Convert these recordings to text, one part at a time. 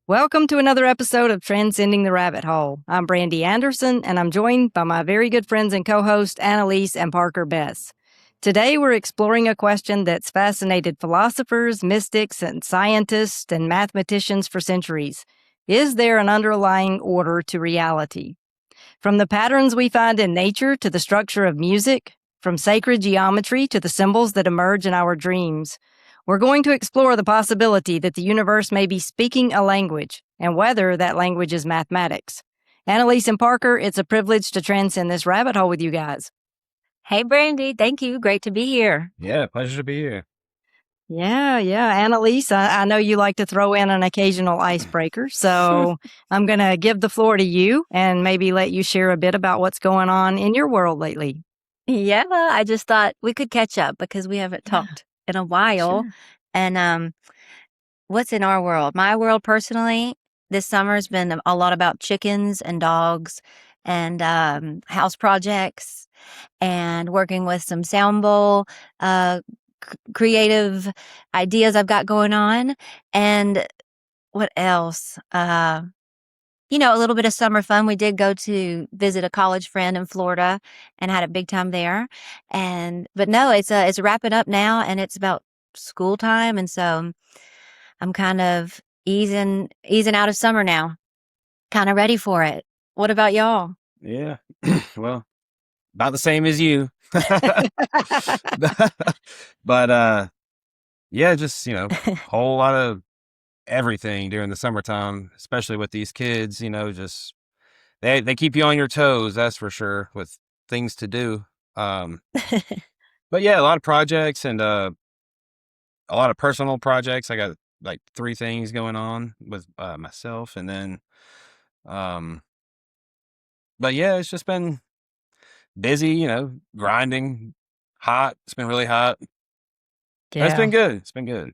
Welcome to another episode of Transcending the Rabbit Hole. I'm Brandy Anderson, and I'm joined by my very good friends and co-hosts Annelise and Parker Bess. Today, we're exploring a question that's fascinated philosophers, mystics, and scientists and mathematicians for centuries. Is there an underlying order to reality? From the patterns we find in nature to the structure of music, from sacred geometry to the symbols that emerge in our dreams, we're going to explore the possibility that the universe may be speaking a language, and whether that language is mathematics. Annelise and Parker, it's a privilege to transcend this rabbit hole with you guys. Hey, Brandy. Thank you. Great to be here. Yeah, pleasure to be here. Yeah. Annelise, I know you like to throw in an occasional icebreaker, so I'm going to give the floor to you and maybe let you share a bit about what's going on in your world lately. Yeah, I just thought we could catch up because we haven't talked in a while. Sure. And what's in our world? My world personally, this summer's been a lot about chickens and dogs and house projects and working with some sound bowl creative ideas I've got going on. And what else? A little bit of summer fun. We did go to visit a college friend in Florida and had a big time there. But no, it's wrapping up now, and it's about school time, and so I'm kind of easing out of summer now. Kind of ready for it. What about y'all? Yeah, well, about the same as you. But yeah, just whole lot of everything during the summertime, especially with these kids. Just they keep you on your toes, that's for sure, with things to do. But yeah, a lot of projects and a lot of personal projects. I got like 3 things going on with myself, and then but yeah, it's just been busy, grinding, hot. It's been really hot. But it's been good. It's been good.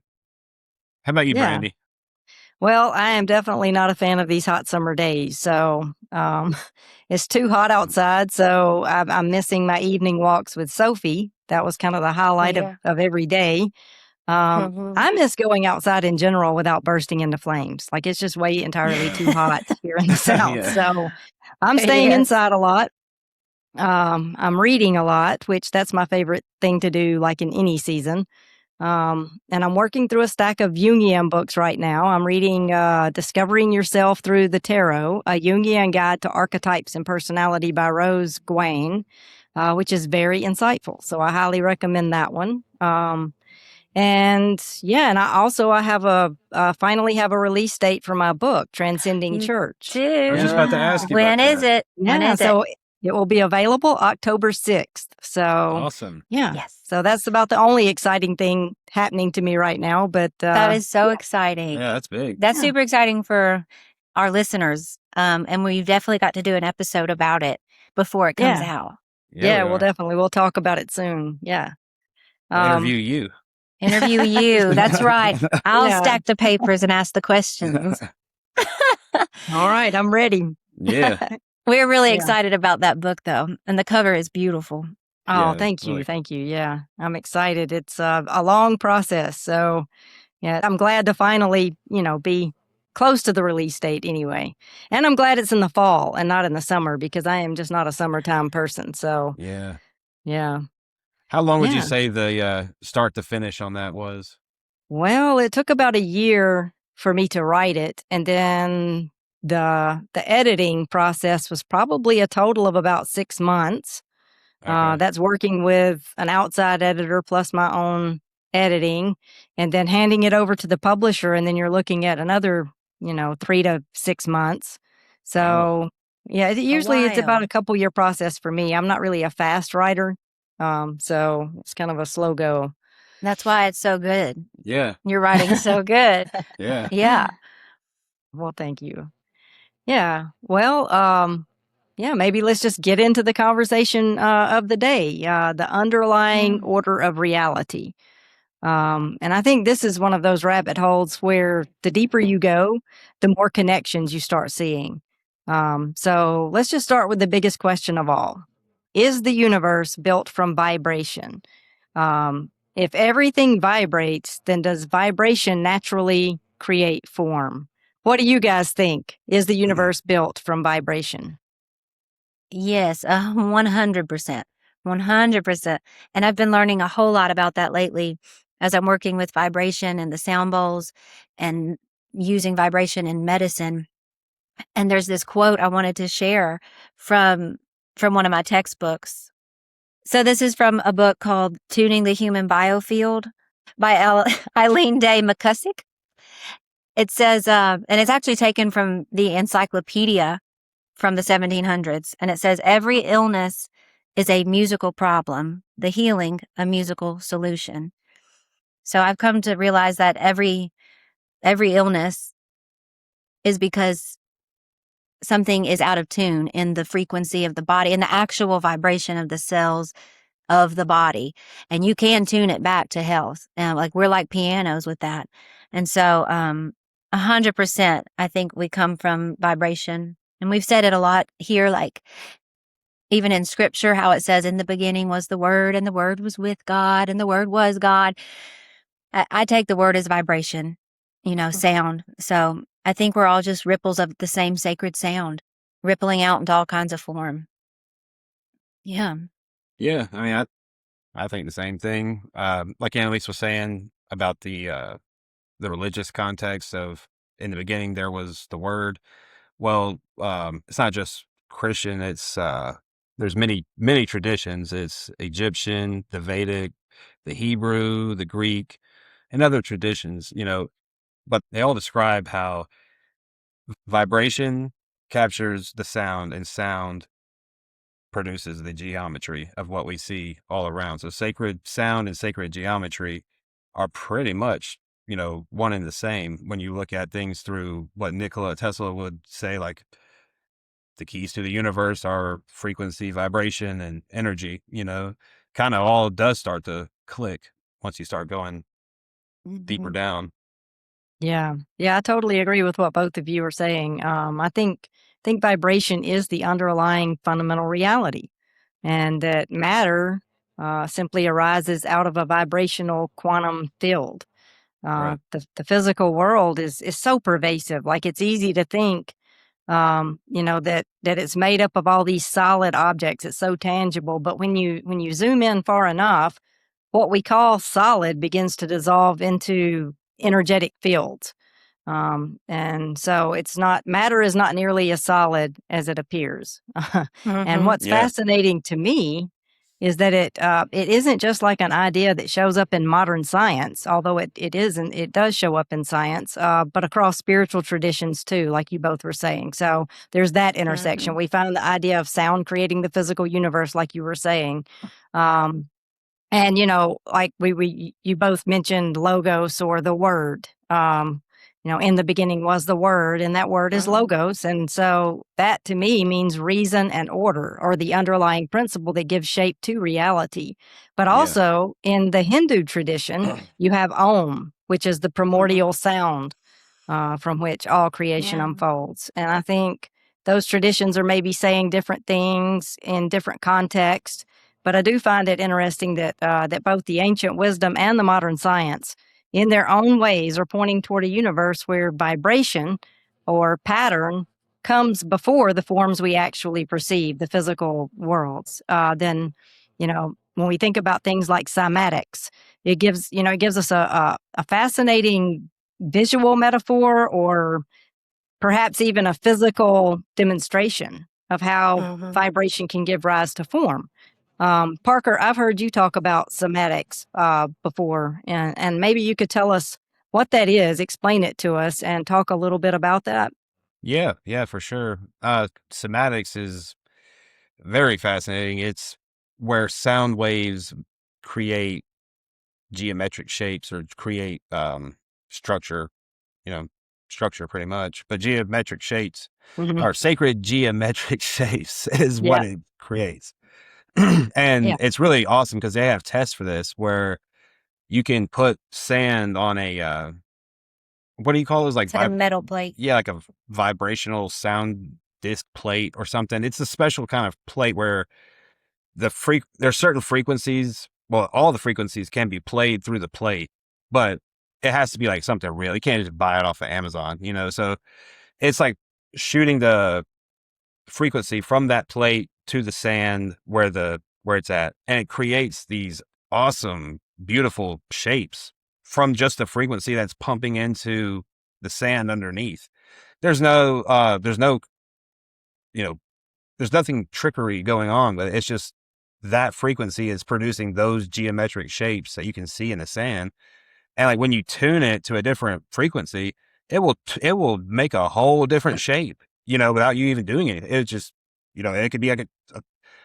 How about you, Brandy? Well, I am definitely not a fan of these hot summer days. So it's too hot outside. So I'm missing my evening walks with Sophie. That was kind of the highlight of every day. I miss going outside in general without bursting into flames. Like, it's just way entirely too hot here in the South. Yeah. So I'm staying inside a lot. I'm reading a lot, which that's my favorite thing to do, like in any season. And I'm working through a stack of Jungian books right now. I'm reading Discovering Yourself Through the Tarot, a Jungian Guide to Archetypes and Personality by Rose Gwain, which is very insightful. So I highly recommend that one. And I have finally have a release date for my book, Transcending Church. I was just about to ask you When is it? It will be available October 6th. So awesome. Yeah. Yes. So that's about the only exciting thing happening to me right now. But that is so exciting. Yeah, that's big. That's super exciting for our listeners. And we've definitely got to do an episode about it before it comes out. We'll talk about it soon. Yeah. Interview you. Interview you. That's right. I'll stack the papers and ask the questions. All right. I'm ready. Yeah. We're really excited about that book, though. And the cover is beautiful. Oh, thank you. Thank you. Yeah. I'm excited. It's a long process. So, yeah, I'm glad to finally, be close to the release date anyway. And I'm glad it's in the fall and not in the summer, because I am just not a summertime person. So, yeah. How long would you say the start to finish on that was? Well, it took about a year for me to write it. And then the editing process was probably a total of about 6 months. Okay. That's working with an outside editor plus my own editing, and then handing it over to the publisher. And then you're looking at another, 3 to 6 months. So, usually it's about a couple year process for me. I'm not really a fast writer. So it's kind of a slow go. That's why it's so good. Yeah. You're writing so good. Yeah. Yeah. Well, thank you. Yeah. Well, maybe let's just get into the conversation of the day, the underlying order of reality. And I think this is one of those rabbit holes where the deeper you go, the more connections you start seeing. So let's just start with the biggest question of all. Is the universe built from vibration? If everything vibrates, then does vibration naturally create form? What do you guys think? Is the universe built from vibration? Yes, 100%. 100%. And I've been learning a whole lot about that lately as I'm working with vibration and the sound bowls and using vibration in medicine. And there's this quote I wanted to share from one of my textbooks. So this is from a book called Tuning the Human Biofield by Eileen Day McCusick. It says, and it's actually taken from the encyclopedia from the 1700s. And it says, every illness is a musical problem, the healing, a musical solution. So I've come to realize that every illness is because something is out of tune in the frequency of the body and the actual vibration of the cells of the body. And you can tune it back to health. Like we're like pianos with that. And so, 100%, I think we come from vibration. And we've said it a lot here, like even in scripture, how it says in the beginning was the Word, and the Word was with God, and the Word was God. I take the word as vibration, sound. So I think we're all just ripples of the same sacred sound, rippling out into all kinds of form. Yeah. Yeah, I mean, I think the same thing. Like Annelise was saying about the religious context of in the beginning there was the Word. Well, it's not just Christian. It's there's many traditions. It's Egyptian, the Vedic, the Hebrew, the Greek, and other traditions. But they all describe how vibration captures the sound, and sound produces the geometry of what we see all around. So sacred sound and sacred geometry are pretty much, one and the same when you look at things through what Nikola Tesla would say, like the keys to the universe are frequency, vibration, and energy, kind of all does start to click once you start going deeper down. Yeah. Yeah, I totally agree with what both of you are saying. I think vibration is the underlying fundamental reality, and that matter simply arises out of a vibrational quantum field. Right. The physical world is so pervasive. Like it's easy to think, that it's made up of all these solid objects. It's so tangible, but when you zoom in far enough, what we call solid begins to dissolve into energetic fields. And so matter is not nearly as solid as it appears. And what's Yeah. fascinating to me is that it isn't just like an idea that shows up in modern science, although it is, and it does show up in science, but across spiritual traditions too, like you both were saying. So there's that intersection. We found the idea of sound creating the physical universe, like you were saying. And, like you both mentioned logos or the word. In the beginning was the word, and that word is logos. And so that to me means reason and order, or the underlying principle that gives shape to reality. But also in the Hindu tradition, you have Om, which is the primordial sound from which all creation unfolds. And I think those traditions are maybe saying different things in different contexts. But I do find it interesting that that both the ancient wisdom and the modern science, in their own ways, are pointing toward a universe where vibration or pattern comes before the forms we actually perceive, the physical worlds. Then, when we think about things like cymatics, it gives us a fascinating visual metaphor, or perhaps even a physical demonstration of how vibration can give rise to form. Parker, I've heard you talk about cymatics before, and maybe you could tell us what that is, explain it to us, and talk a little bit about that. Yeah, for sure. Cymatics is very fascinating. It's where sound waves create geometric shapes or create structure, structure pretty much. But geometric shapes or sacred geometric shapes is what it creates. And it's really awesome because they have tests for this where you can put sand on a what do you call those, like It's like a metal plate. Yeah, like a vibrational sound disc plate or something. It's a special kind of plate where there's certain frequencies. Well, all the frequencies can be played through the plate, but it has to be like something real. You can't just buy it off of Amazon, you know? So it's like shooting the frequency from that plate to the sand where it's at. And it creates these awesome, beautiful shapes from just the frequency that's pumping into the sand underneath. There's no, you know, there's nothing trickery going on, but it's just that frequency is producing those geometric shapes that you can see in the sand. And like when you tune it to a different frequency, it will make a whole different shape, you know, without you even doing anything. It's just, you know, it could be like a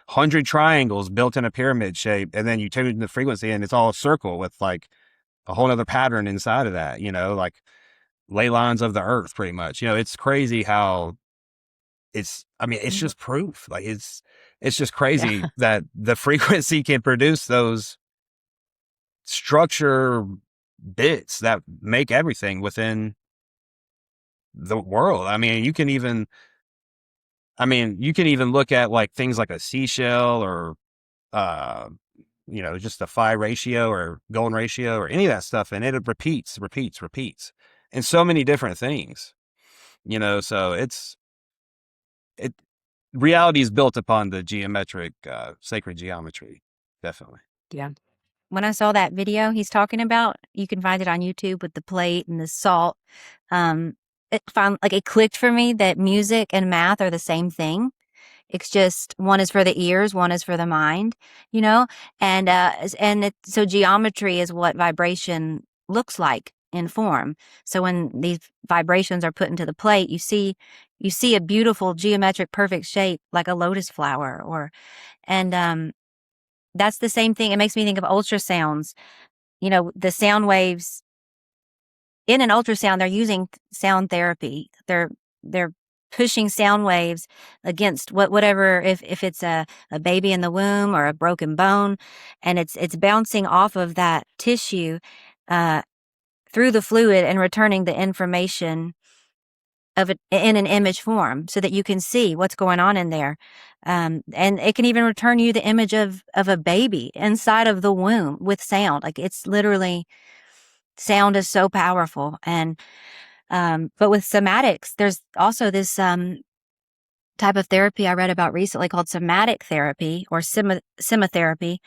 100 triangles built in a pyramid shape, and then you tune the frequency and it's all a circle with like a whole other pattern inside of that, you know, like ley lines of the earth pretty much. You know, it's crazy how it's just proof. Like it's just crazy that the frequency can produce those structure bits that make everything within the world. You can even look at like things like a seashell or, just a phi ratio or golden ratio or any of that stuff. And it repeats in so many different things, you know, so reality is built upon the geometric, sacred geometry. Definitely. Yeah. When I saw that video he's talking about, you can find it on YouTube with the plate and the salt. It clicked for me that music and math are the same thing. It's just one is for the ears, one is for the mind, you know? So geometry is what vibration looks like in form. So when these vibrations are put into the plate, you see a beautiful geometric perfect shape like a lotus flower that's the same thing. It makes me think of ultrasounds. You know, the sound waves in an ultrasound, they're using sound therapy. They're pushing sound waves against whatever, if it's a baby in the womb or a broken bone, and it's bouncing off of that tissue through the fluid and returning the information of it in an image form so that you can see what's going on in there. And it can even return you the image of a baby inside of the womb with sound. Like it's literally, sound is so powerful. And, but with somatics, there's also this, type of therapy I read about recently called somatic therapy or simotherapy.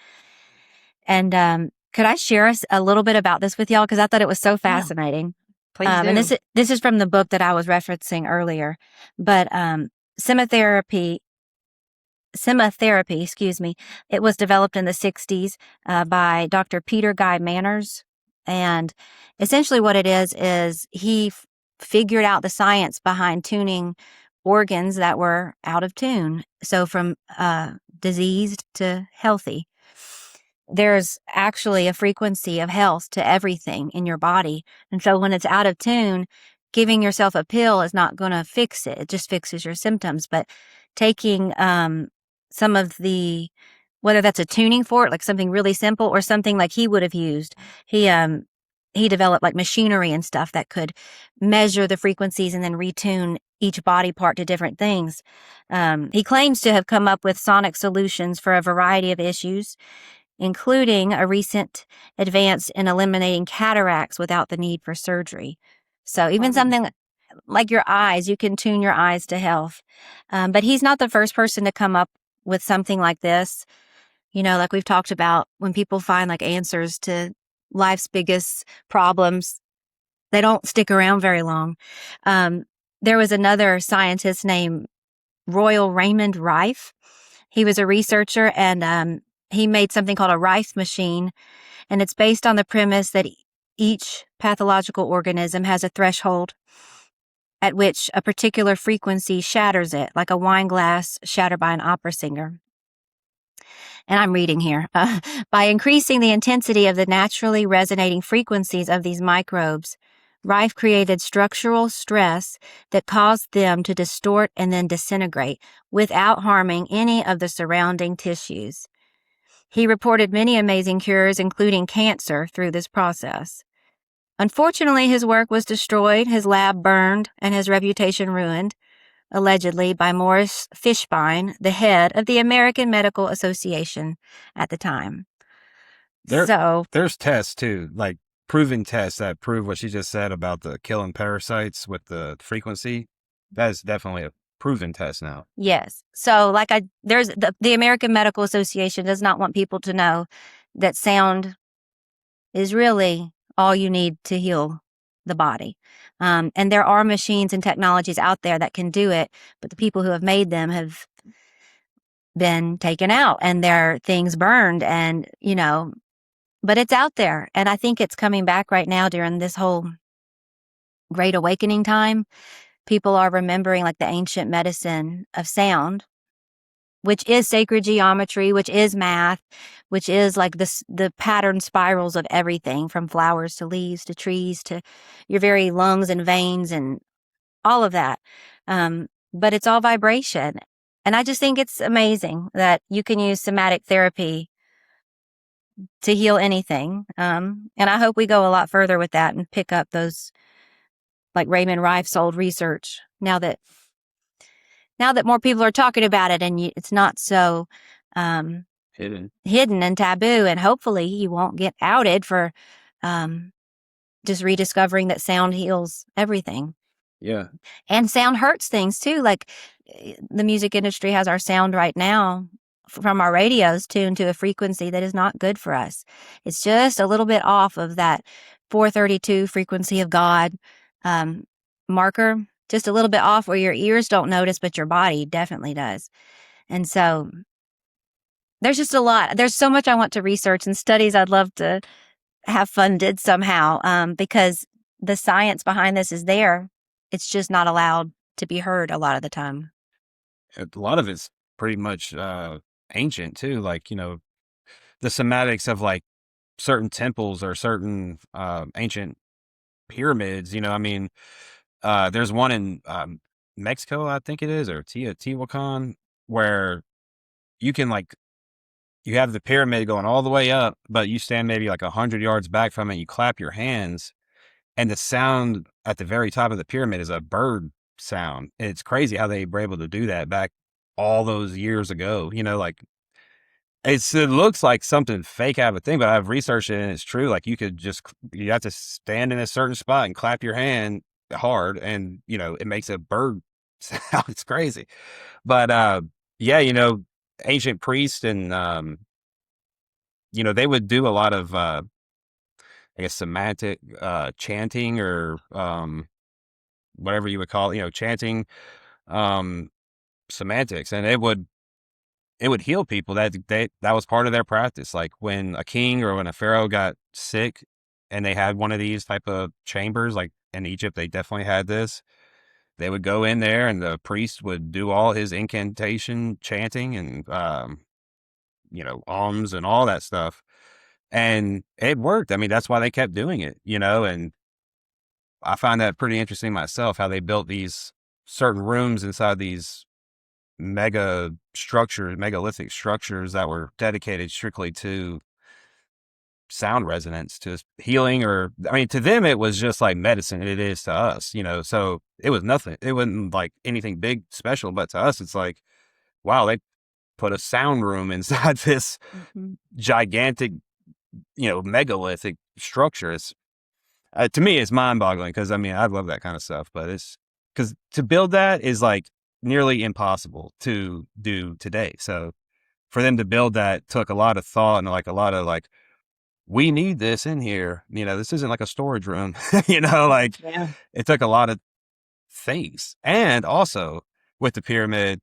And, could I share a little bit about this with y'all? Cause I thought it was so fascinating. Please do. And this is from the book that I was referencing earlier. But simotherapy, excuse me, it was developed in the 60s by Dr. Peter Guy Manners. And essentially what it is he figured out the science behind tuning organs that were out of tune. So from diseased to healthy. There's actually a frequency of health to everything in your body. And so when it's out of tune, giving yourself a pill is not going to fix it. It just fixes your symptoms. But taking some of the, whether that's a tuning fork, like something really simple, or something like he would have used, he developed like machinery and stuff that could measure the frequencies and then retune each body part to different things. He claims to have come up with sonic solutions for a variety of issues, including a recent advance in eliminating cataracts without the need for surgery. So even something like your eyes, you can tune your eyes to health. But he's not the first person to come up with something like this. You know, like we've talked about, when people find like answers to life's biggest problems, they don't stick around very long. There was another scientist named Royal Raymond Rife. He was a researcher, and he made something called a Rife machine, and it's based on the premise that each pathological organism has a threshold at which a particular frequency shatters it, like a wine glass shattered by an opera singer. And I'm reading here. By increasing the intensity of the naturally resonating frequencies of these microbes, Rife created structural stress that caused them to distort and then disintegrate without harming any of the surrounding tissues. He reported many amazing cures, including cancer, through this process. Unfortunately, his work was destroyed, his lab burned, and his reputation ruined, allegedly by Morris Fishbein, the head of the American Medical Association at the time. There's tests too. Like proven tests that prove what she just said about the killing parasites with the frequency. That is definitely a proven test now. Yes. So there's the American Medical Association does not want people to know that sound is really all you need to heal the body. And there are machines and technologies out there that can do it, but the people who have made them have been taken out and their things burned, and but it's out there. And I think it's coming back right now during this whole Great Awakening time. People are remembering like the ancient medicine of sound, which is sacred geometry, which is math, which is like the pattern spirals of everything from flowers to leaves to trees to your very lungs and veins and all of that. But it's all vibration. And I just think it's amazing that you can use somatic therapy to heal anything. And I hope we go a lot further with that and pick up those, like Raymond Rife's old research now that more people are talking about it, and it's not so hidden and taboo, and hopefully you won't get outed for just rediscovering that sound heals everything. Yeah. And sound hurts things too. Like the music industry has our sound right now from our radios tuned to a frequency that is not good for us. It's just a little bit off of that 432 frequency of God marker, just a little bit off where your ears don't notice, but your body definitely does. And so there's just a lot. There's so much I want to research and studies I'd love to have funded somehow, because the science behind this is there. It's just not allowed to be heard a lot of the time. A lot of it's pretty much ancient too. Like, the somatics of like certain temples or certain ancient pyramids, there's one in Mexico, I think it is, or Teotihuacan, where you can you have the pyramid going all the way up, but you stand maybe like 100 yards back from it, you clap your hands, and the sound at the very top of the pyramid is a bird sound. And it's crazy how they were able to do that back all those years ago. It looks like something fake out of a thing, but I've researched it and it's true. Like you have to stand in a certain spot and clap your hand hard, and it makes a bird sound. It's crazy. But ancient priests and they would do a lot of I guess semantic chanting, or whatever you would call it, chanting semantics, and it would heal people. That was part of their practice. Like when a king or when a pharaoh got sick and they had one of these type of chambers, like in Egypt, they definitely had this. They would go in there and the priest would do all his incantation chanting and, alms and all that stuff. And it worked. I mean, that's why they kept doing it, and I find that pretty interesting myself, how they built these certain rooms inside these megalithic structures that were dedicated strictly to sound resonance, to healing, or to them it was just like medicine. It is to us, so it was nothing. It wasn't like anything big special, but to us it's like, wow, they put a sound room inside this gigantic, megalithic structure. It's to me it's mind-boggling, because I love that kind of stuff, but it's because to build that is like nearly impossible to do today. So for them to build that took a lot of thought and like a lot of like, we need this in here. This isn't like a storage room. It took a lot of things. And also with the pyramid,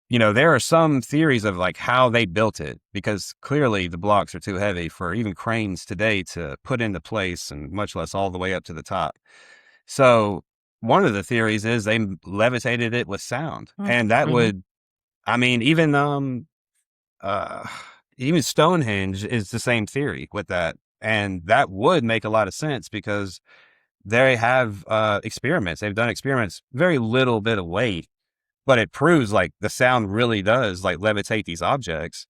there are some theories of like how they built it, because clearly the blocks are too heavy for even cranes today to put into place, and much less all the way up to the top. So one of the theories is they levitated it with sound, and that would, even Stonehenge is the same theory with that. And that would make a lot of sense, because they have experiments. They've done experiments, very little bit of weight, but it proves like the sound really does like levitate these objects.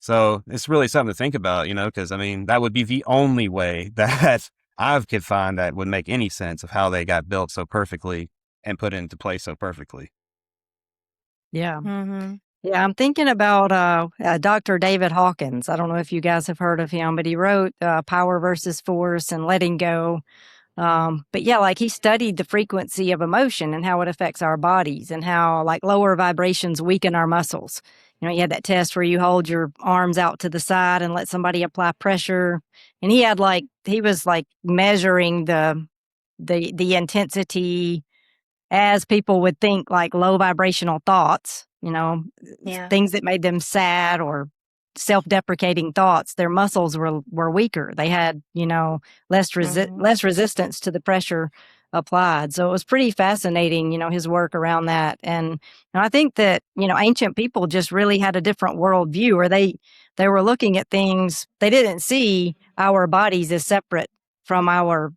So it's really something to think about, because that would be the only way that I could find that would make any sense of how they got built so perfectly and put into place so perfectly. Yeah. Yeah, I'm thinking about Dr. David Hawkins. I don't know if you guys have heard of him, but he wrote Power versus Force and Letting Go. But yeah, like he studied the frequency of emotion and how it affects our bodies and how like lower vibrations weaken our muscles. You had that test where you hold your arms out to the side and let somebody apply pressure. And he was like measuring the intensity as people would think like low vibrational thoughts, Yeah. things that made them sad or self-deprecating thoughts, their muscles were weaker. They had, less resistance to the pressure applied. So it was pretty fascinating, his work around that. And I think that, ancient people just really had a different worldview, or they were looking at things, they didn't see our bodies as separate from our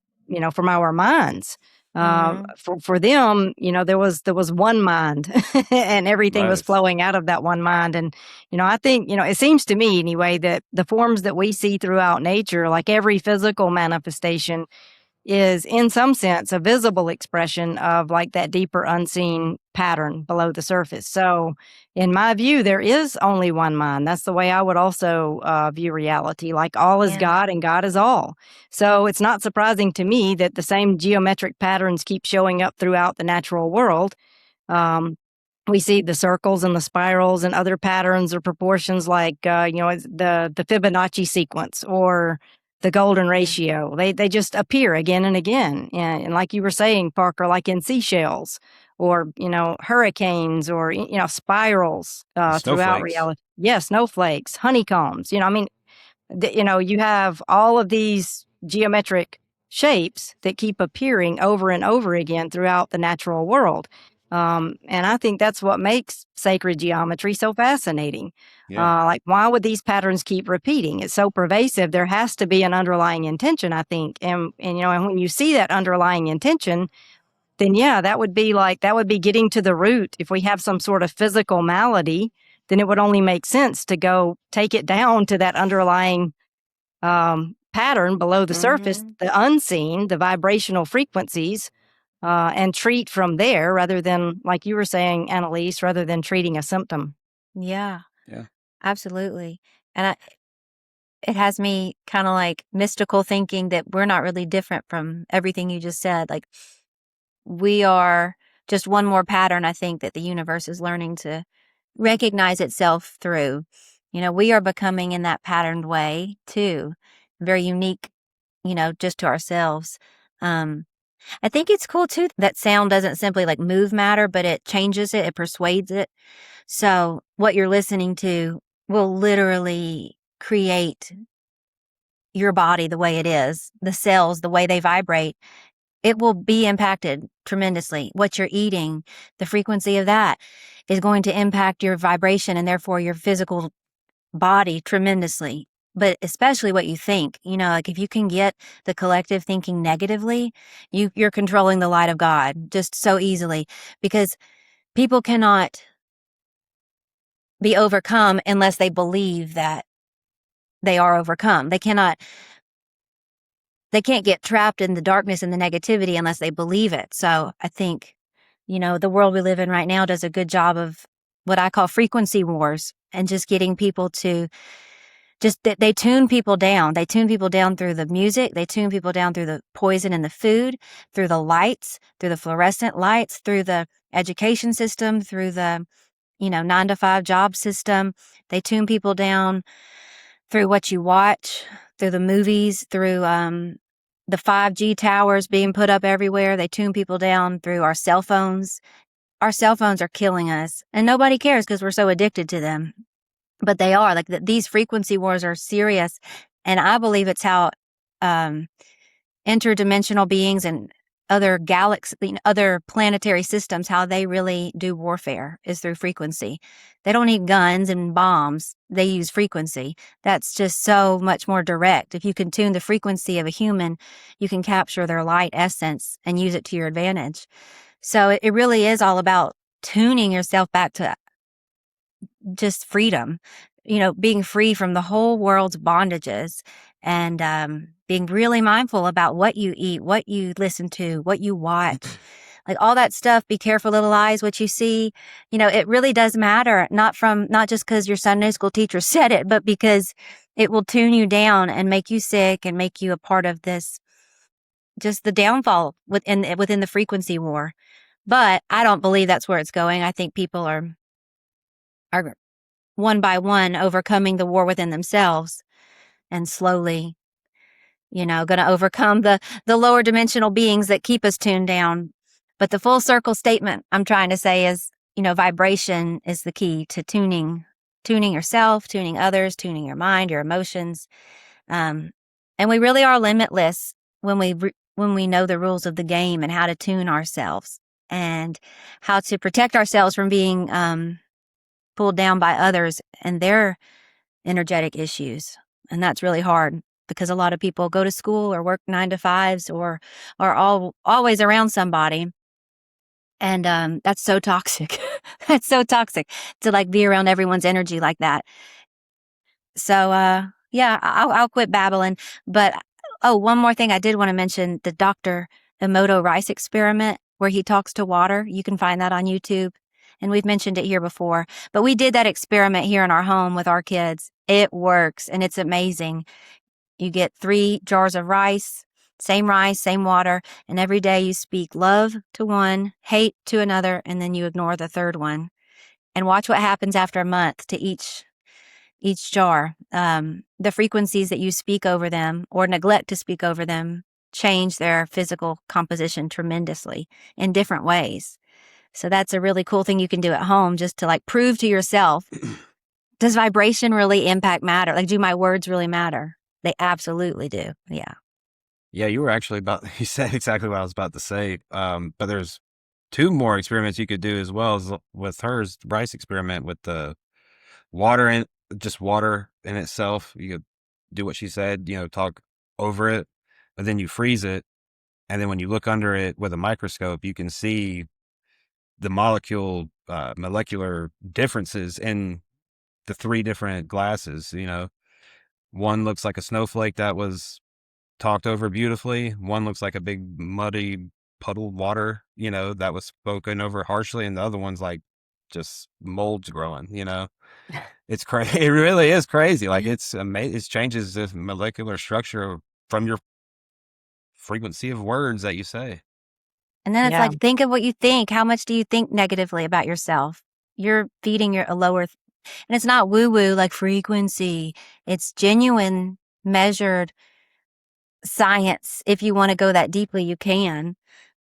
minds. For them, there was one mind and everything was Right. flowing out of that one mind. And, I think, it seems to me anyway, that the forms that we see throughout nature, like every physical manifestation, is in some sense a visible expression of like that deeper unseen pattern below the surface. So in my view, there is only one mind. That's the way I would also view reality. Like all is Yeah. God and God is all. So it's not surprising to me that the same geometric patterns keep showing up throughout the natural world. We see the circles and the spirals and other patterns or proportions like, the Fibonacci sequence or the golden ratio. They just appear again and again. And like you were saying, Parker, like in seashells or, hurricanes or, spirals throughout Snowflakes. reality. Yeah, snowflakes, honeycombs. You have all of these geometric shapes that keep appearing over and over again throughout the natural world. And I think that's what makes sacred geometry so fascinating. Yeah. Like, why would these patterns keep repeating? It's so pervasive. There has to be an underlying intention, I think. And when you see that underlying intention, then yeah, that would be getting to the root. If we have some sort of physical malady, then it would only make sense to go take it down to that underlying pattern below the surface, the unseen, the vibrational frequencies, and treat from there rather than, like you were saying, Annelise, rather than treating a symptom. Yeah, Yeah. absolutely. And it has me kind of like mystical thinking that we're not really different from everything you just said. Like we are just one more pattern, I think, that the universe is learning to recognize itself through. We are becoming in that patterned way too, very unique, just to ourselves. I think it's cool too that sound doesn't simply like move matter, but it changes it, it persuades it. So what you're listening to will literally create your body the way it is, the cells, the way they vibrate. It will be impacted tremendously. What you're eating, the frequency of that is going to impact your vibration and therefore your physical body tremendously. But especially what you think, like if you can get the collective thinking negatively, you're controlling the light of God just so easily, because people cannot be overcome unless they believe that they are overcome. They can't get trapped in the darkness and the negativity unless they believe it. So I think, the world we live in right now does a good job of what I call frequency wars and just getting people to they tune people down. They tune people down through the music. They tune people down through the poison in the food, through the lights, through the fluorescent lights, through the education system, through the, 9-to-5 job system. They tune people down through what you watch, through the movies, through the 5G towers being put up everywhere. They tune people down through our cell phones. Our cell phones are killing us, and nobody cares because we're so addicted to them. But they are like these frequency wars are serious, and I believe it's how interdimensional beings and other other planetary systems, how they really do warfare is through frequency. They don't need guns and bombs. They use frequency. That's just so much more direct. If you can tune the frequency of a human, you can capture their light essence and use it to your advantage. So it really is all about tuning yourself back to just freedom, being free from the whole world's bondages, and being really mindful about what you eat, what you listen to, what you watch. like all that stuff. Be careful, little eyes, what you see. It really does matter. Not just because your Sunday school teacher said it, but because it will tune you down and make you sick and make you a part of this, just the downfall within the frequency war. But I don't believe that's where it's going. I think people are one by one overcoming the war within themselves and slowly, going to overcome the lower dimensional beings that keep us tuned down. But the full circle statement I'm trying to say is, vibration is the key to tuning yourself, tuning others, tuning your mind, your emotions. And we really are limitless when we know the rules of the game and how to tune ourselves and how to protect ourselves from being pulled down by others and their energetic issues. And that's really hard because a lot of people go to school or work 9 to 5s or are always around somebody. And that's so toxic. That's so toxic to like be around everyone's energy like that. So yeah, I'll quit babbling. But one more thing I did want to mention, the Dr. Emoto Rice experiment where he talks to water. You can find that on YouTube. And we've mentioned it here before. But we did that experiment here in our home with our kids. It works and it's amazing. You get 3 jars of rice, same water, and every day you speak love to one, hate to another, and then you ignore the third one. And watch what happens after a month to each jar. The frequencies that you speak over them or neglect to speak over them change their physical composition tremendously in different ways. So that's a really cool thing you can do at home just to like prove to yourself, does vibration really impact matter? Like, do my words really matter? They absolutely do. Yeah. Yeah, you said exactly what I was about to say. But there's 2 more experiments you could do as well as with hers, rice experiment with the water in itself. You could do what she said, talk over it, but then you freeze it. And then when you look under it with a microscope, you can see the molecular differences in the 3 different glasses. One looks like a snowflake that was talked over beautifully. One looks like a big muddy puddled water, that was spoken over harshly. And the other one's like just molds growing, It's crazy. It really is crazy. Like it's amazing. It changes the molecular structure from your frequency of words that you say. And then it's like, think of what you think. How much do you think negatively about yourself? You're feeding a lower, and it's not woo-woo like frequency. It's genuine, measured science. If you want to go that deeply, you can,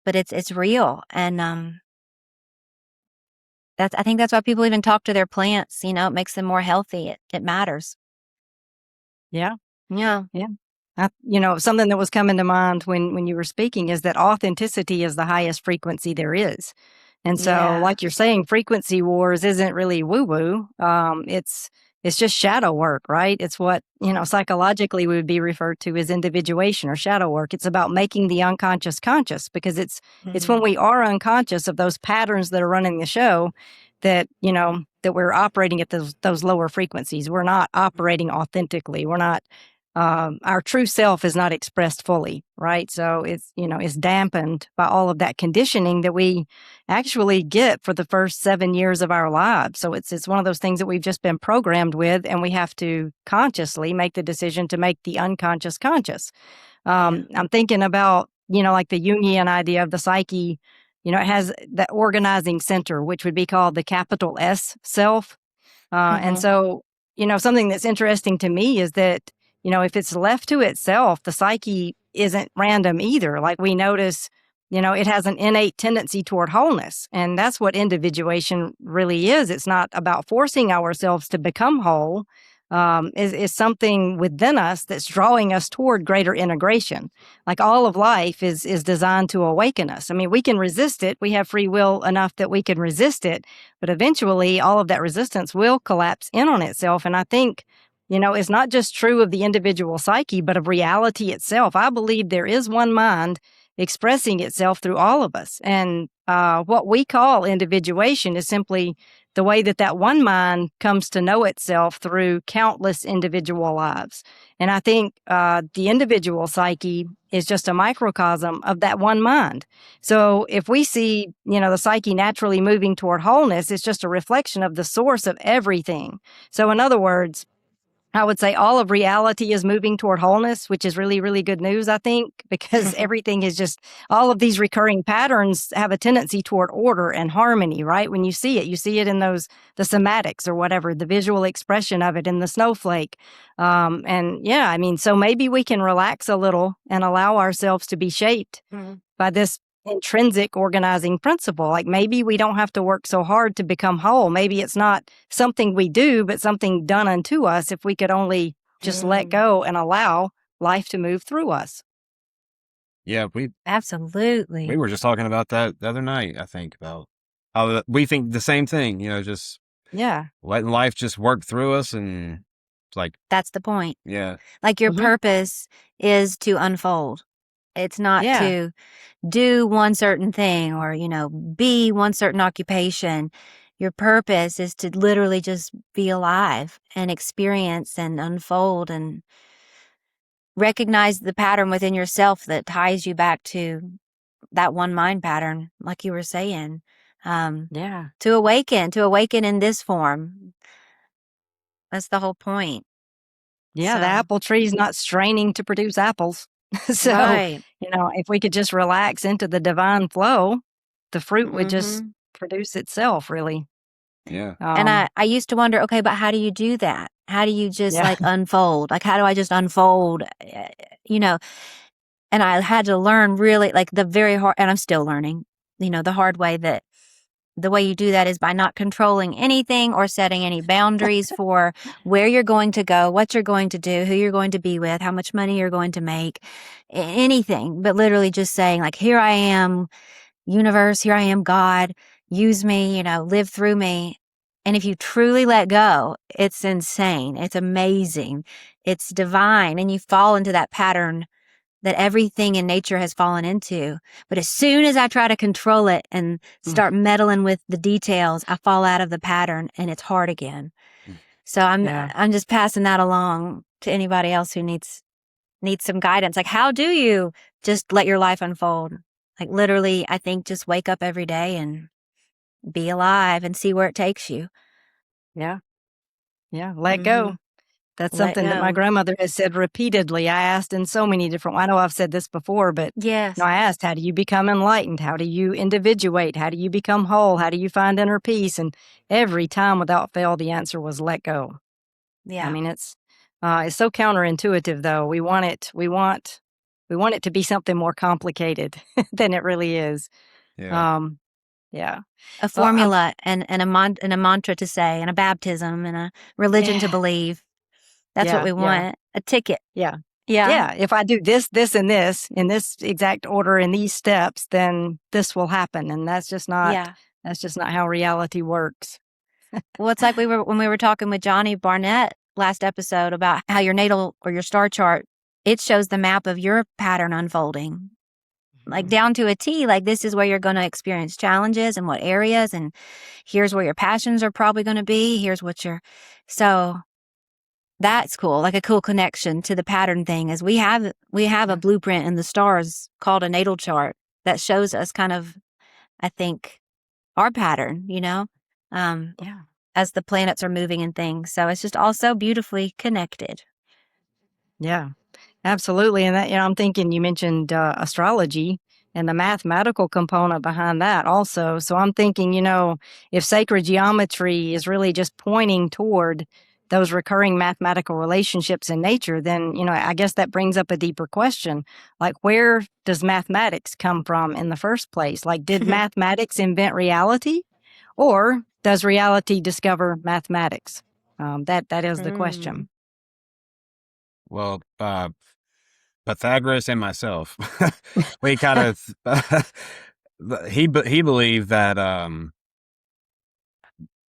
but it's real. And I think that's why people even talk to their plants. It makes them more healthy. It matters. Yeah. Yeah. Yeah. Something that was coming to mind when you were speaking is that authenticity is the highest frequency there is. And so, like you're saying, frequency wars isn't really woo-woo. It's just shadow work, right? It's what, psychologically would be referred to as individuation or shadow work. It's about making the unconscious conscious because it's when we are unconscious of those patterns that are running the show that, that we're operating at those lower frequencies. We're not operating authentically. We're not, our true self is not expressed fully, right? So it's dampened by all of that conditioning that we actually get for the first 7 years of our lives. So it's one of those things that we've just been programmed with, and we have to consciously make the decision to make the unconscious conscious. I'm thinking about, like the Jungian idea of the psyche, it has that organizing center, which would be called the capital S self. And so, something that's interesting to me is that, if it's left to itself, the psyche isn't random either. Like we notice, it has an innate tendency toward wholeness. And that's what individuation really is. It's not about forcing ourselves to become whole. Is something within us that's drawing us toward greater integration. Like all of life is designed to awaken us. I mean, we can resist it. We have free will enough that we can resist it. But eventually, all of that resistance will collapse in on itself. And I think, it's not just true of the individual psyche, but of reality itself. I believe there is one mind expressing itself through all of us. And what we call individuation is simply the way that that one mind comes to know itself through countless individual lives. And I think the individual psyche is just a microcosm of that one mind. So if we see, the psyche naturally moving toward wholeness, it's just a reflection of the source of everything. So in other words, I would say all of reality is moving toward wholeness, which is really, really good news, I think, because everything is just, all of these recurring patterns have a tendency toward order and harmony, right? When you see it in the somatics or whatever, the visual expression of it in the snowflake. So maybe we can relax a little and allow ourselves to be shaped by this intrinsic organizing principle. Like maybe we don't have to work so hard to become whole. Maybe it's not something we do, but something done unto us if we could only just let go and allow life to move through us. Yeah, absolutely. We were just talking about that the other night, I think, about how we think the same thing, just letting life just work through us, and it's like that's the point. Yeah. Like your purpose is to unfold. It's not to do one certain thing or, be one certain occupation. Your purpose is to literally just be alive and experience and unfold and recognize the pattern within yourself that ties you back to that one mind pattern, like you were saying. To awaken in this form. That's the whole point. Yeah, the apple tree's not straining to produce apples. So, if we could just relax into the divine flow, the fruit would just produce itself, really. Yeah. And I used to wonder, okay, but how do you do that? How do you just unfold? Like, how do I just unfold? And I had to learn really like the very hard, and I'm still learning, the hard way that the way you do that is by not controlling anything or setting any boundaries for where you're going to go, what you're going to do, who you're going to be with, how much money you're going to make, anything, but literally just saying like, here I am, universe, here I am, God, use me, live through me. And if you truly let go, it's insane. It's amazing. It's divine. And you fall into that pattern that everything in nature has fallen into. But as soon as I try to control it and start meddling with the details, I fall out of the pattern and it's hard again. So I'm just passing that along to anybody else who needs some guidance. Like, how do you just let your life unfold? Like literally, I think just wake up every day and be alive and see where it takes you. Yeah. Yeah. Let go. That's something that my grandmother has said repeatedly. I asked in so many different, I know I've said this before, but I asked, how do you become enlightened? How do you individuate? How do you become whole? How do you find inner peace? And every time without fail, the answer was let go. Yeah. I mean, it's so counterintuitive though. We want it to be something more complicated than it really is. Yeah. A formula and a mantra to say and a baptism and a religion to believe. That's what we want. A ticket. Yeah. If I do this, this, and this in this exact order in these steps, then this will happen. And that's just not how reality works. Well, it's like when we were talking with Johnny Barnett last episode about how your natal or your star chart, it shows the map of your pattern unfolding. Like down to a T, like this is where you're going to experience challenges and what areas, and here's where your passions are probably going to be. Here's what so that's cool. Like a cool connection to the pattern thing is we have a blueprint in the stars called a natal chart that shows us kind of, I think, our pattern, as the planets are moving and things. So it's just all so beautifully connected. Yeah. Absolutely. And that, I'm thinking you mentioned astrology and the mathematical component behind that also. So I'm thinking, if sacred geometry is really just pointing toward those recurring mathematical relationships in nature, then, I guess that brings up a deeper question. Like, where does mathematics come from in the first place? Like, did mathematics invent reality, or does reality discover mathematics? That is the question. Well, Pythagoras and myself, we kind of, he believed that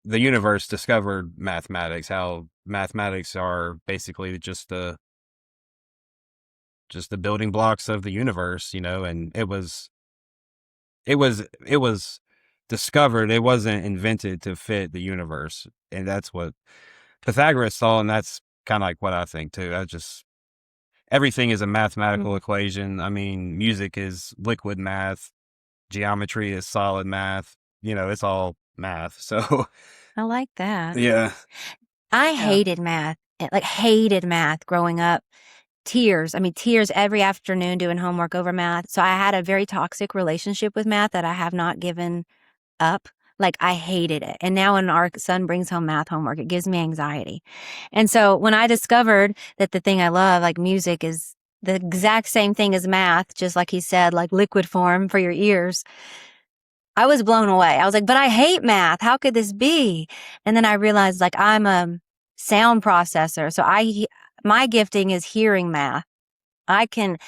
the universe discovered mathematics, how mathematics are basically just the building blocks of the universe, and it was discovered. It wasn't invented to fit the universe. And that's what Pythagoras saw. And that's kind of like what I think too. I just, everything is a mathematical equation. I mean, music is liquid math. Geometry is solid math. It's all math. So I like that. yeah. I hated math, like hated math growing up. Tears every afternoon doing homework over math. So I had a very toxic relationship with math that I have not given up. Like I hated it. And now when our son brings home math homework, it gives me anxiety. And so when I discovered that the thing I love, like music, is the exact same thing as math, just like he said, like liquid form for your ears, I was blown away. I was like, but I hate math. How could this be? And then I realized like I'm a sound processor. So my gifting is hearing math. I can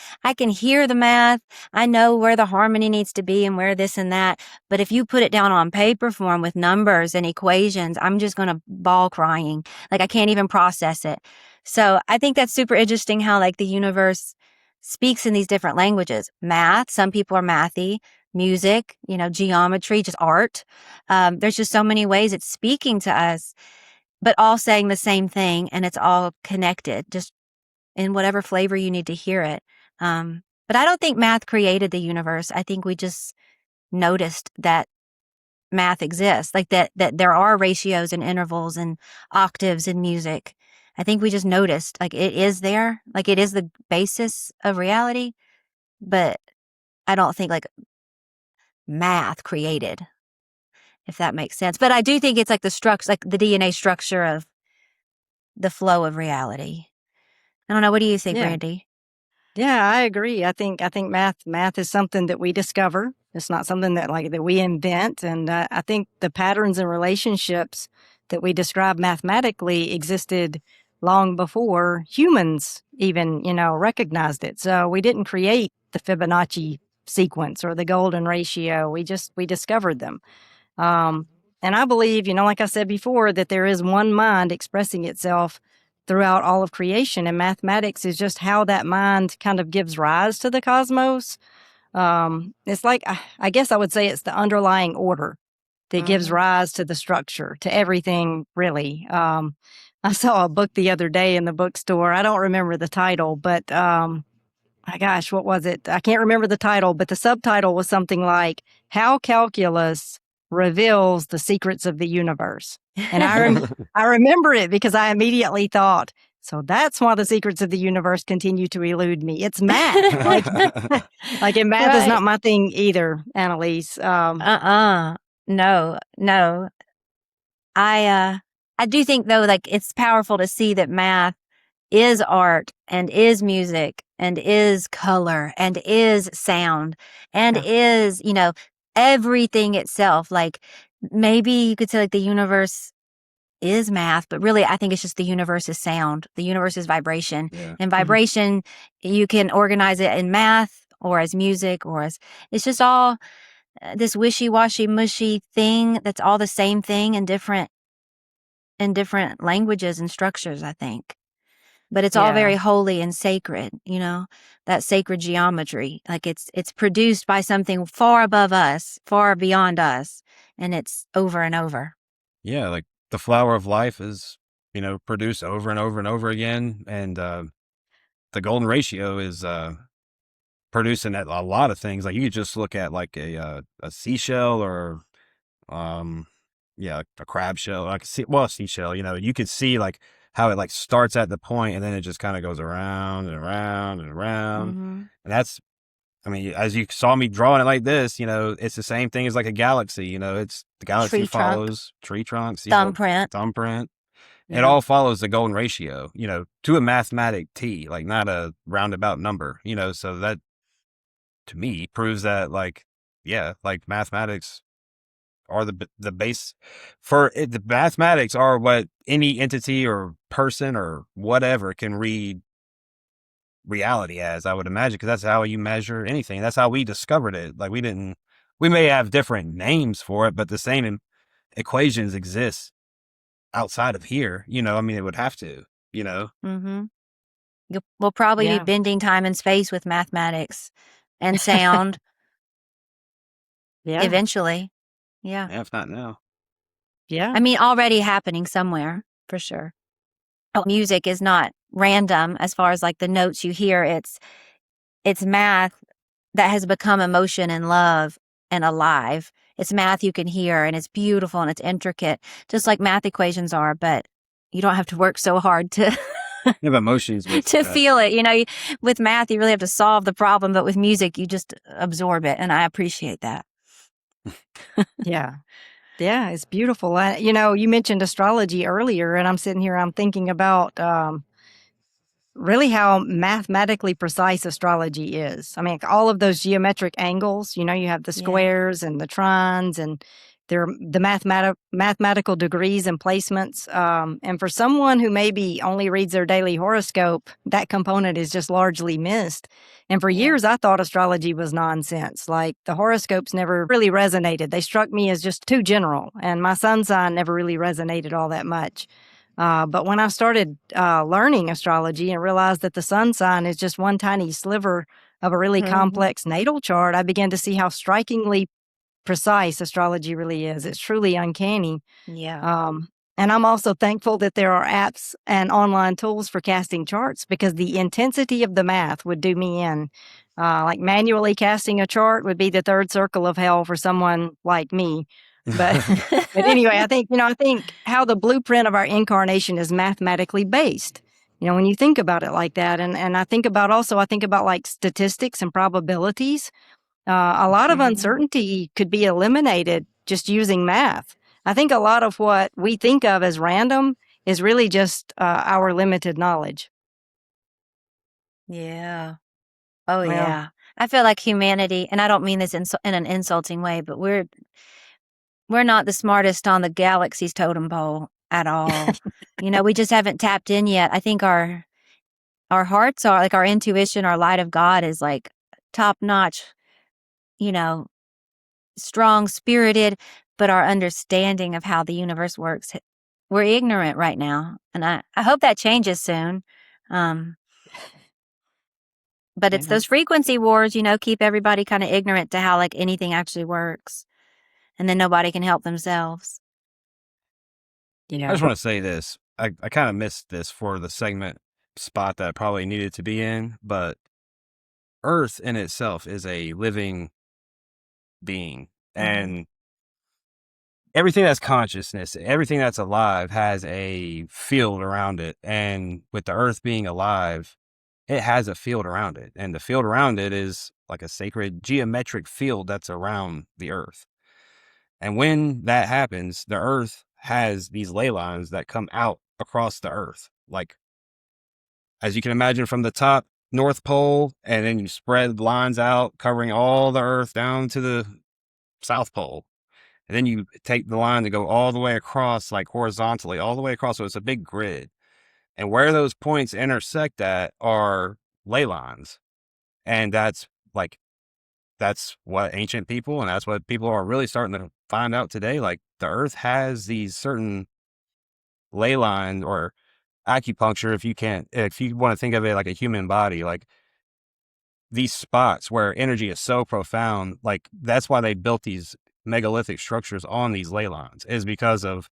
hear the math. I know where the harmony needs to be and where this and that. But if you put it down on paper form with numbers and equations, I'm just going to bawl crying. Like I can't even process it. So I think that's super interesting how like the universe speaks in these different languages. Math, some people are mathy. Music, geometry, just art. There's just so many ways it's speaking to us, but all saying the same thing, and it's all connected, just in whatever flavor you need to hear it. But I don't think math created the universe. I think we just noticed that math exists, like that there are ratios and intervals and octaves in music. I think we just noticed, like it is there, like it is the basis of reality, but I don't think like math created, if that makes sense. But I do think it's like the structure, like the DNA structure of the flow of reality. I don't know. What do you think, Yeah. Brandy? Yeah, I agree. I think math is something that we discover. It's not something that we invent. And I think the patterns and relationships that we describe mathematically existed long before humans even, recognized it. So we didn't create the Fibonacci sequence or the golden ratio. We discovered them. And I believe, like I said before, that there is one mind expressing itself throughout all of creation, and mathematics is just how that mind kind of gives rise to the cosmos. It's like, I guess I would say it's the underlying order that gives rise to the structure, to everything, really. I saw a book the other day in the bookstore. I don't remember the title, but my gosh, what was it? I can't remember the title, but the subtitle was something like How Calculus Reveals the Secrets of the Universe. And I remember it because I immediately thought, so that's why the secrets of the universe continue to elude me. It's math. Like in math is not my thing either, Annelise. No. I do think though, like it's powerful to see that math is art and is music and is color and is sound and is, everything itself. Like maybe you could say like the universe is math, but really I think it's just the universe is sound. The universe is vibration. Yeah. And vibration, you can organize it in math or as music or as, it's just all this wishy-washy, mushy thing that's all the same thing in different languages and structures, I think. But it's all very holy and sacred, that sacred geometry. Like it's produced by something far above us, far beyond us, and it's over and over. Yeah, like the flower of life is, produced over and over and over again. And the golden ratio is producing a lot of things. Like you could just look at like a seashell or a crab shell. I could see, well, a seashell, you could see like how it like starts at the point and then it just kind of goes around and around and around. And that's, I mean, as you saw me drawing it like this, it's the same thing as like a galaxy. It's the galaxy Tree trunk. follows tree trunks, Thumbprint. Yeah. It all follows the golden ratio, to a mathematic T, like not a roundabout number, so that to me proves that like mathematics are the base for it. The mathematics are what any entity or person or whatever can read reality as, I would imagine, because that's how you measure anything. That's how we discovered it. Like we may have different names for it, but the same equations exist outside of here. I mean, it would have to, We'll probably be bending time and space with mathematics and sound eventually. Yeah. if not now. Yeah. I mean, already happening somewhere for sure. Music is not random as far as like the notes you hear. It's math that has become emotion and love and alive. It's math you can hear, and it's beautiful and it's intricate, just like math equations are, but you don't have to work so hard to You have emotions with to feel it. With math, you really have to solve the problem, but with music, you just absorb it. And I appreciate that. Yeah. Yeah, it's beautiful. You mentioned astrology earlier, and I'm sitting here, I'm thinking about really how mathematically precise astrology is. I mean, all of those geometric angles, you have the Yeah. squares and the trines, and they're the mathematical degrees and placements. And for someone who maybe only reads their daily horoscope, that component is just largely missed. And for Yeah. years, I thought astrology was nonsense. Like the horoscopes never really resonated. They struck me as just too general, and my sun sign never really resonated all that much. But when I started learning astrology and realized that the sun sign is just one tiny sliver of a really complex natal chart, I began to see how strikingly precise astrology really is. It's truly uncanny. Yeah. And I'm also thankful that there are apps and online tools for casting charts, because the intensity of the math would do me in. Like manually casting a chart would be the third circle of hell for someone like me. But but anyway, I think how the blueprint of our incarnation is mathematically based. When you think about it like that, and I think about like statistics and probabilities. A lot of uncertainty could be eliminated just using math. I think a lot of what we think of as random is really just our limited knowledge. Yeah. Oh, Well, yeah. I feel like humanity, and I don't mean this in an insulting way, but we're not the smartest on the galaxy's totem pole at all. We just haven't tapped in yet. I think our hearts are like our intuition, our light of God is like top notch, you know, strong spirited, but our understanding of how the universe works, we're ignorant right now. And I hope that changes soon. But it's yeah. those frequency wars, keep everybody kind of ignorant to how like anything actually works. And then nobody can help themselves. I Yeah. just want to say this. I kind of missed this for the segment spot that I probably needed to be in, but Earth in itself is a living being. And everything that's consciousness, everything that's alive has a field around it. And with the Earth being alive, it has a field around it. And the field around it is like a sacred geometric field that's around the Earth. And when that happens, the Earth has these ley lines that come out across the Earth. Like, as you can imagine, from the top North Pole, and then you spread lines out covering all the Earth down to the South Pole. And then you take the line to go all the way across, like horizontally, all the way across. So it's a big grid. And where those points intersect at are ley lines. And that's what ancient people, and that's what people are really starting to find out today. Like the Earth has these certain ley lines, or acupuncture, if you want to think of it like a human body, like these spots where energy is so profound, like that's why they built these megalithic structures on these ley lines, is because of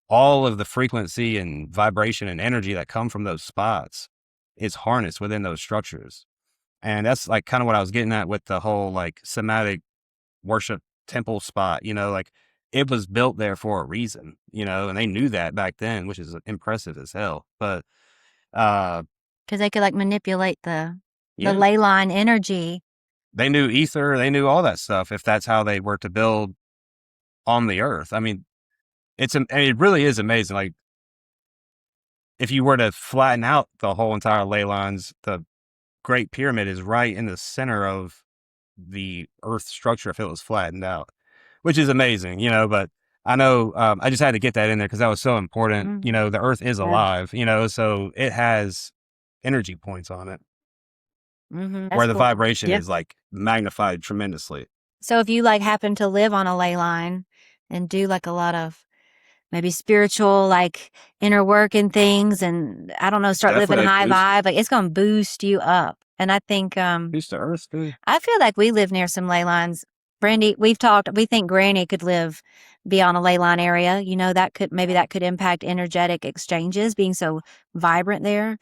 all of the frequency and vibration and energy that come from those spots is harnessed within those structures. And that's like kind of what I was getting at with the whole like somatic worship temple spot, like it was built there for a reason, and they knew that back then, which is impressive as hell. But Because they could like manipulate the yeah, ley line energy. they knew ether, they knew all that stuff, if that's how they were to build on the Earth. I mean, it really is amazing. Like if you were to flatten out the whole entire ley lines, the Great Pyramid is right in the center of the Earth structure if it was flattened out, which is amazing, but I know, I just had to get that in there because that was so important. The Earth is alive, so it has energy points on it where the vibration is like magnified tremendously. So if you like happen to live on a ley line and do like a lot of maybe spiritual, like inner work and things, and I don't know, start living high vibe, like it's going to boost you up. And I think, boost the Earth, dude. I feel like we live near some ley lines Brandy, we think Granny could live beyond a ley line area. That could impact energetic exchanges being so vibrant there.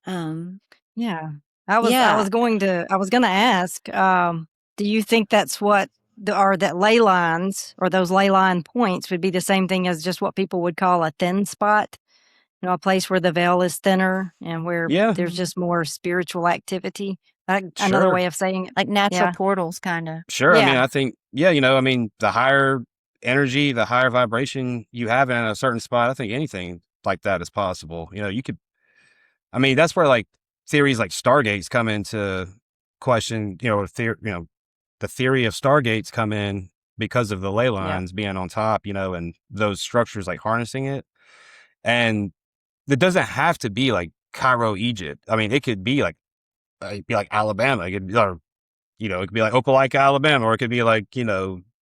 Yeah. I was Yeah. going to ask, do you think that's what that ley lines or those ley line points would be the same thing as just what people would call a thin spot? A place where the veil is thinner and where Yeah, there's just more spiritual activity. Another sure. way of saying it. Like natural Yeah. portals, kind of. Sure. I mean, Yeah. I think, the higher energy, the higher vibration you have in a certain spot, I think anything like that is possible. That's where like theories like Stargates come into question, the theory of Stargates come in because of the ley lines being on top, and those structures like harnessing it. And it doesn't have to be like Cairo, Egypt. I mean, it could be like Alabama. It could be, or, it could be like Opelika, Alabama, or it could be like,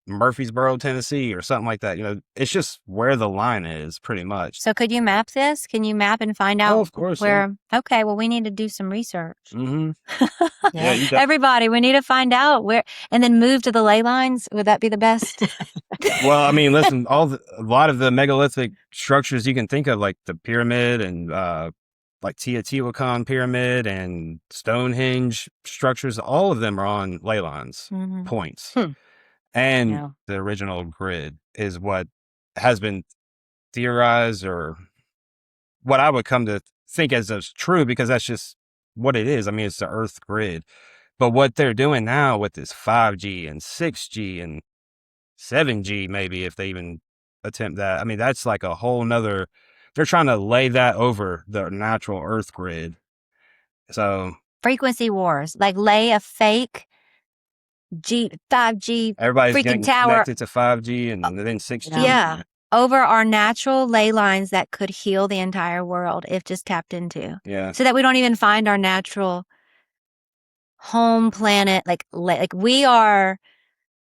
Murfreesboro, Tennessee, or something like that. It's just where the line is, pretty much. So could you map this? Can you map and find out of course, where? Yeah. Okay, well, we need to do some research. Mm-hmm. Yeah. Everybody, we need to find out where, and then move to the ley lines. Would that be the best? Well, I mean, listen, a lot of the megalithic structures you can think of, like the pyramid and like Teotihuacan pyramid and Stonehenge structures, all of them are on ley lines points. And the original grid is what has been theorized, or what I would come to think as true, because that's just what it is. I mean, it's the Earth grid. But what they're doing now with this 5G and 6G and 7G, maybe, if they even attempt that, I mean, that's like a whole nother, they're trying to lay that over the natural Earth grid. So frequency wars, like lay a fake 5G everybody's freaking getting tower connected to 5G and then 6G. Yeah. Over our natural ley lines that could heal the entire world if just tapped into. Yeah. So that we don't even find our natural home planet. Like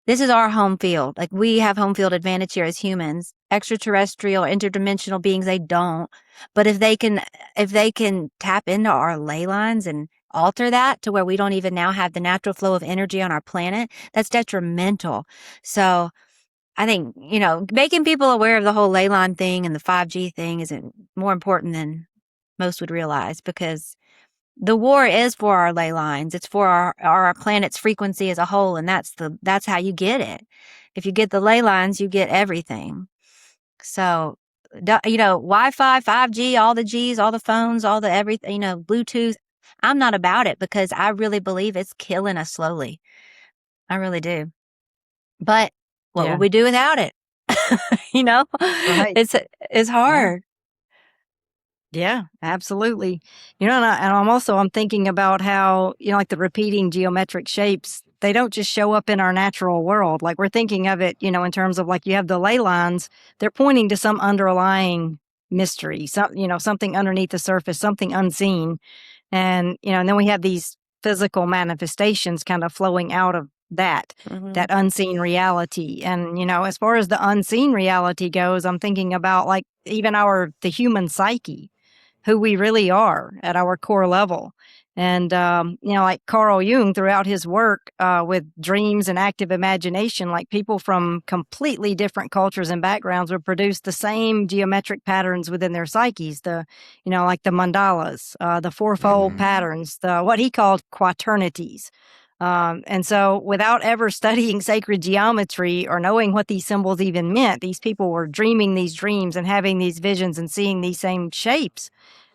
this is our home field. Like, we have home field advantage here as humans. Extraterrestrial, interdimensional beings, they don't. But if they can tap into our ley lines and alter that to where we don't even now have the natural flow of energy on our planet, that's detrimental. So I think, making people aware of the whole ley line thing and the 5G thing is more important than most would realize, because the war is for our ley lines. It's for our planet's frequency as a whole, and that's how you get it. If you get the ley lines, you get everything. So, Wi-Fi, 5G, all the Gs, all the phones, all the everything, Bluetooth. I'm not about it, because I really believe it's killing us slowly. I really do. But what would we do without it? Right. It's hard. Yeah, absolutely. And I'm thinking about how, like the repeating geometric shapes, they don't just show up in our natural world. Like, we're thinking of it, in terms of like you have the ley lines, they're pointing to some underlying mystery, something underneath the surface, something unseen. And, and then we have these physical manifestations kind of flowing out of that unseen reality. And, as far as the unseen reality goes, I'm thinking about like even the human psyche, who we really are at our core level. And, like Carl Jung, throughout his work with dreams and active imagination, like people from completely different cultures and backgrounds would produce the same geometric patterns within their psyches, like the mandalas, the fourfold patterns, what he called quaternities. And so without ever studying sacred geometry or knowing what these symbols even meant, these people were dreaming these dreams and having these visions and seeing these same shapes.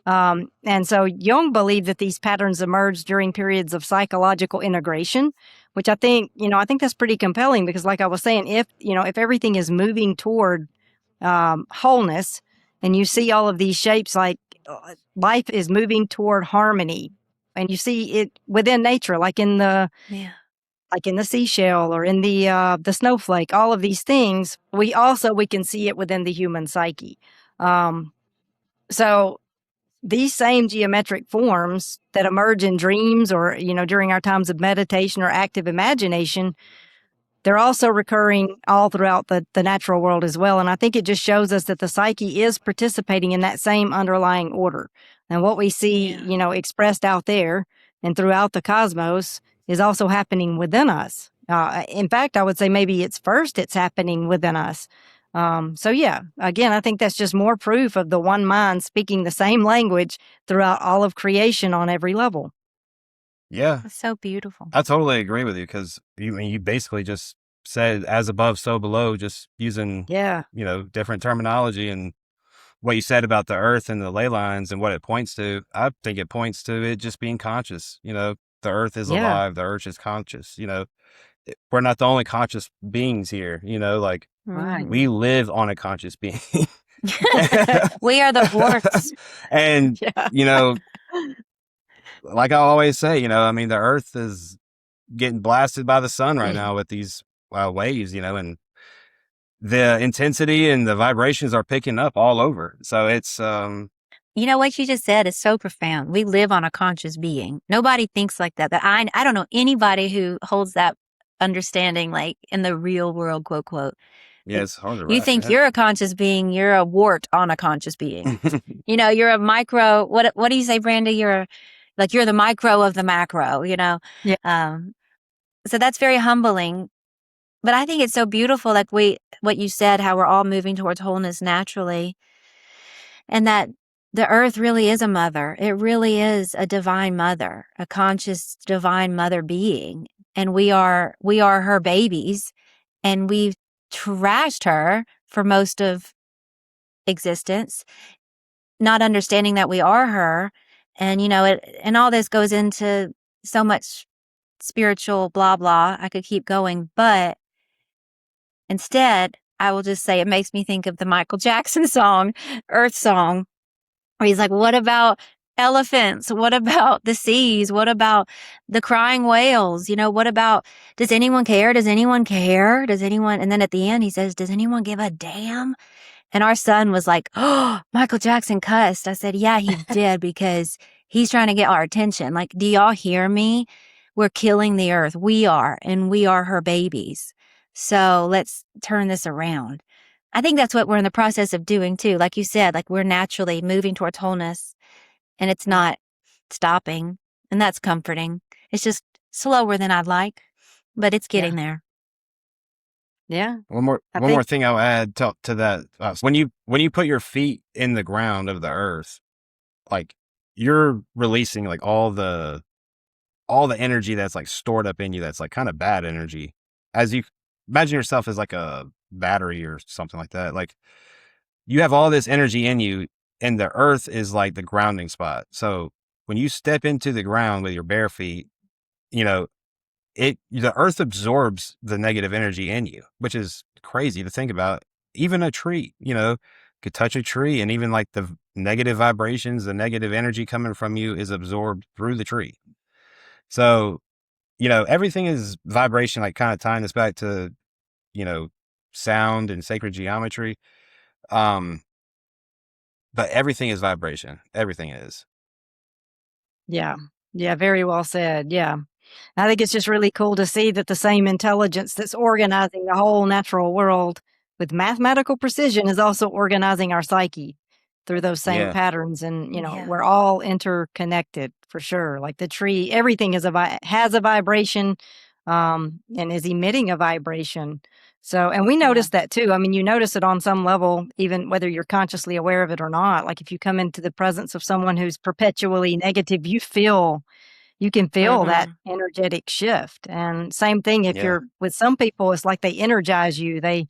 And so Jung believed that these patterns emerged during periods of psychological integration, which I think that's pretty compelling, because like I was saying, if everything is moving toward wholeness, and you see all of these shapes, like life is moving toward harmony. And you see it within nature, like in the seashell or in the snowflake. All of these things, we can see it within the human psyche. So these same geometric forms that emerge in dreams or during our times of meditation or active imagination, they're also recurring all throughout the natural world as well. And I think it just shows us that the psyche is participating in that same underlying order. And what we see, expressed out there and throughout the cosmos is also happening within us. In fact, I would say maybe it's happening within us. So yeah, again, I think that's just more proof of the one mind speaking the same language throughout all of creation on every level. Yeah, That's so beautiful. I totally agree with you because you basically just said as above, so below, just using Yeah. different terminology, and what you said about the earth and the ley lines and what it points to. I think it points to it just being conscious. The earth is Yeah. alive. The earth is conscious. We're not the only conscious beings here. Like Right. we live on a conscious being. We are the force. And Yeah. like I always say, I mean, the earth is getting blasted by the sun right now with these waves, and the intensity and the vibrations are picking up all over. So it's You know what you just said is so profound. We live on a conscious being. Nobody thinks like that. I don't know anybody who holds that understanding like in the real world, quote, quote. yeah, it's hard to You wrap think your you're a conscious being, you're a wart on a conscious being. head. You're a micro, what do you say, Brandy? You're the micro of the macro, Yeah. So that's very humbling. But I think it's so beautiful, like what you said, how we're all moving towards wholeness naturally. And that the earth really is a mother. It really is a divine mother, a conscious divine mother being. And we are her babies, and we've trashed her for most of existence, not understanding that we are her. And, and all this goes into so much spiritual blah, blah. I could keep going, but instead, I will just say it makes me think of the Michael Jackson song, Earth Song, where he's like, what about elephants? What about the seas? What about the crying whales? What about, does anyone care? Does anyone care? Does anyone? And then at the end, he says, does anyone give a damn? And our son was like, oh, Michael Jackson cussed. I said, yeah, he did, because he's trying to get our attention. Like, do y'all hear me? We're killing the earth. We are, and we are her babies. So let's turn this around. I think that's what we're in the process of doing too. Like you said, like we're naturally moving towards wholeness, and it's not stopping. And that's comforting. It's just slower than I'd like, but it's getting there. Yeah. One more thing I'll add to that. When you put your feet in the ground of the earth, like you're releasing like all the energy that's like stored up in you, that's like kind of bad energy. As you imagine yourself as like a battery or something like that. Like you have all this energy in you, and the earth is like the grounding spot. So when you step into the ground with your bare feet, the earth absorbs the negative energy in you, which is crazy to think about. Even a tree, could touch a tree, and even like the negative vibrations, the negative energy coming from you is absorbed through the tree. So, everything is vibration, like kind of tying this back to, sound and sacred geometry. But everything is vibration. Everything is. Yeah. Yeah. Very well said. Yeah. I think it's just really cool to see that the same intelligence that's organizing the whole natural world with mathematical precision is also organizing our psyche through those same patterns. And, we're all interconnected for sure. Like the tree, everything has a vibration, and is emitting a vibration. So, and we notice that too. I mean, you notice it on some level, even whether you're consciously aware of it or not. Like if you come into the presence of someone who's perpetually negative, you can feel that energetic shift. And same thing if you're with some people, it's like they energize you. They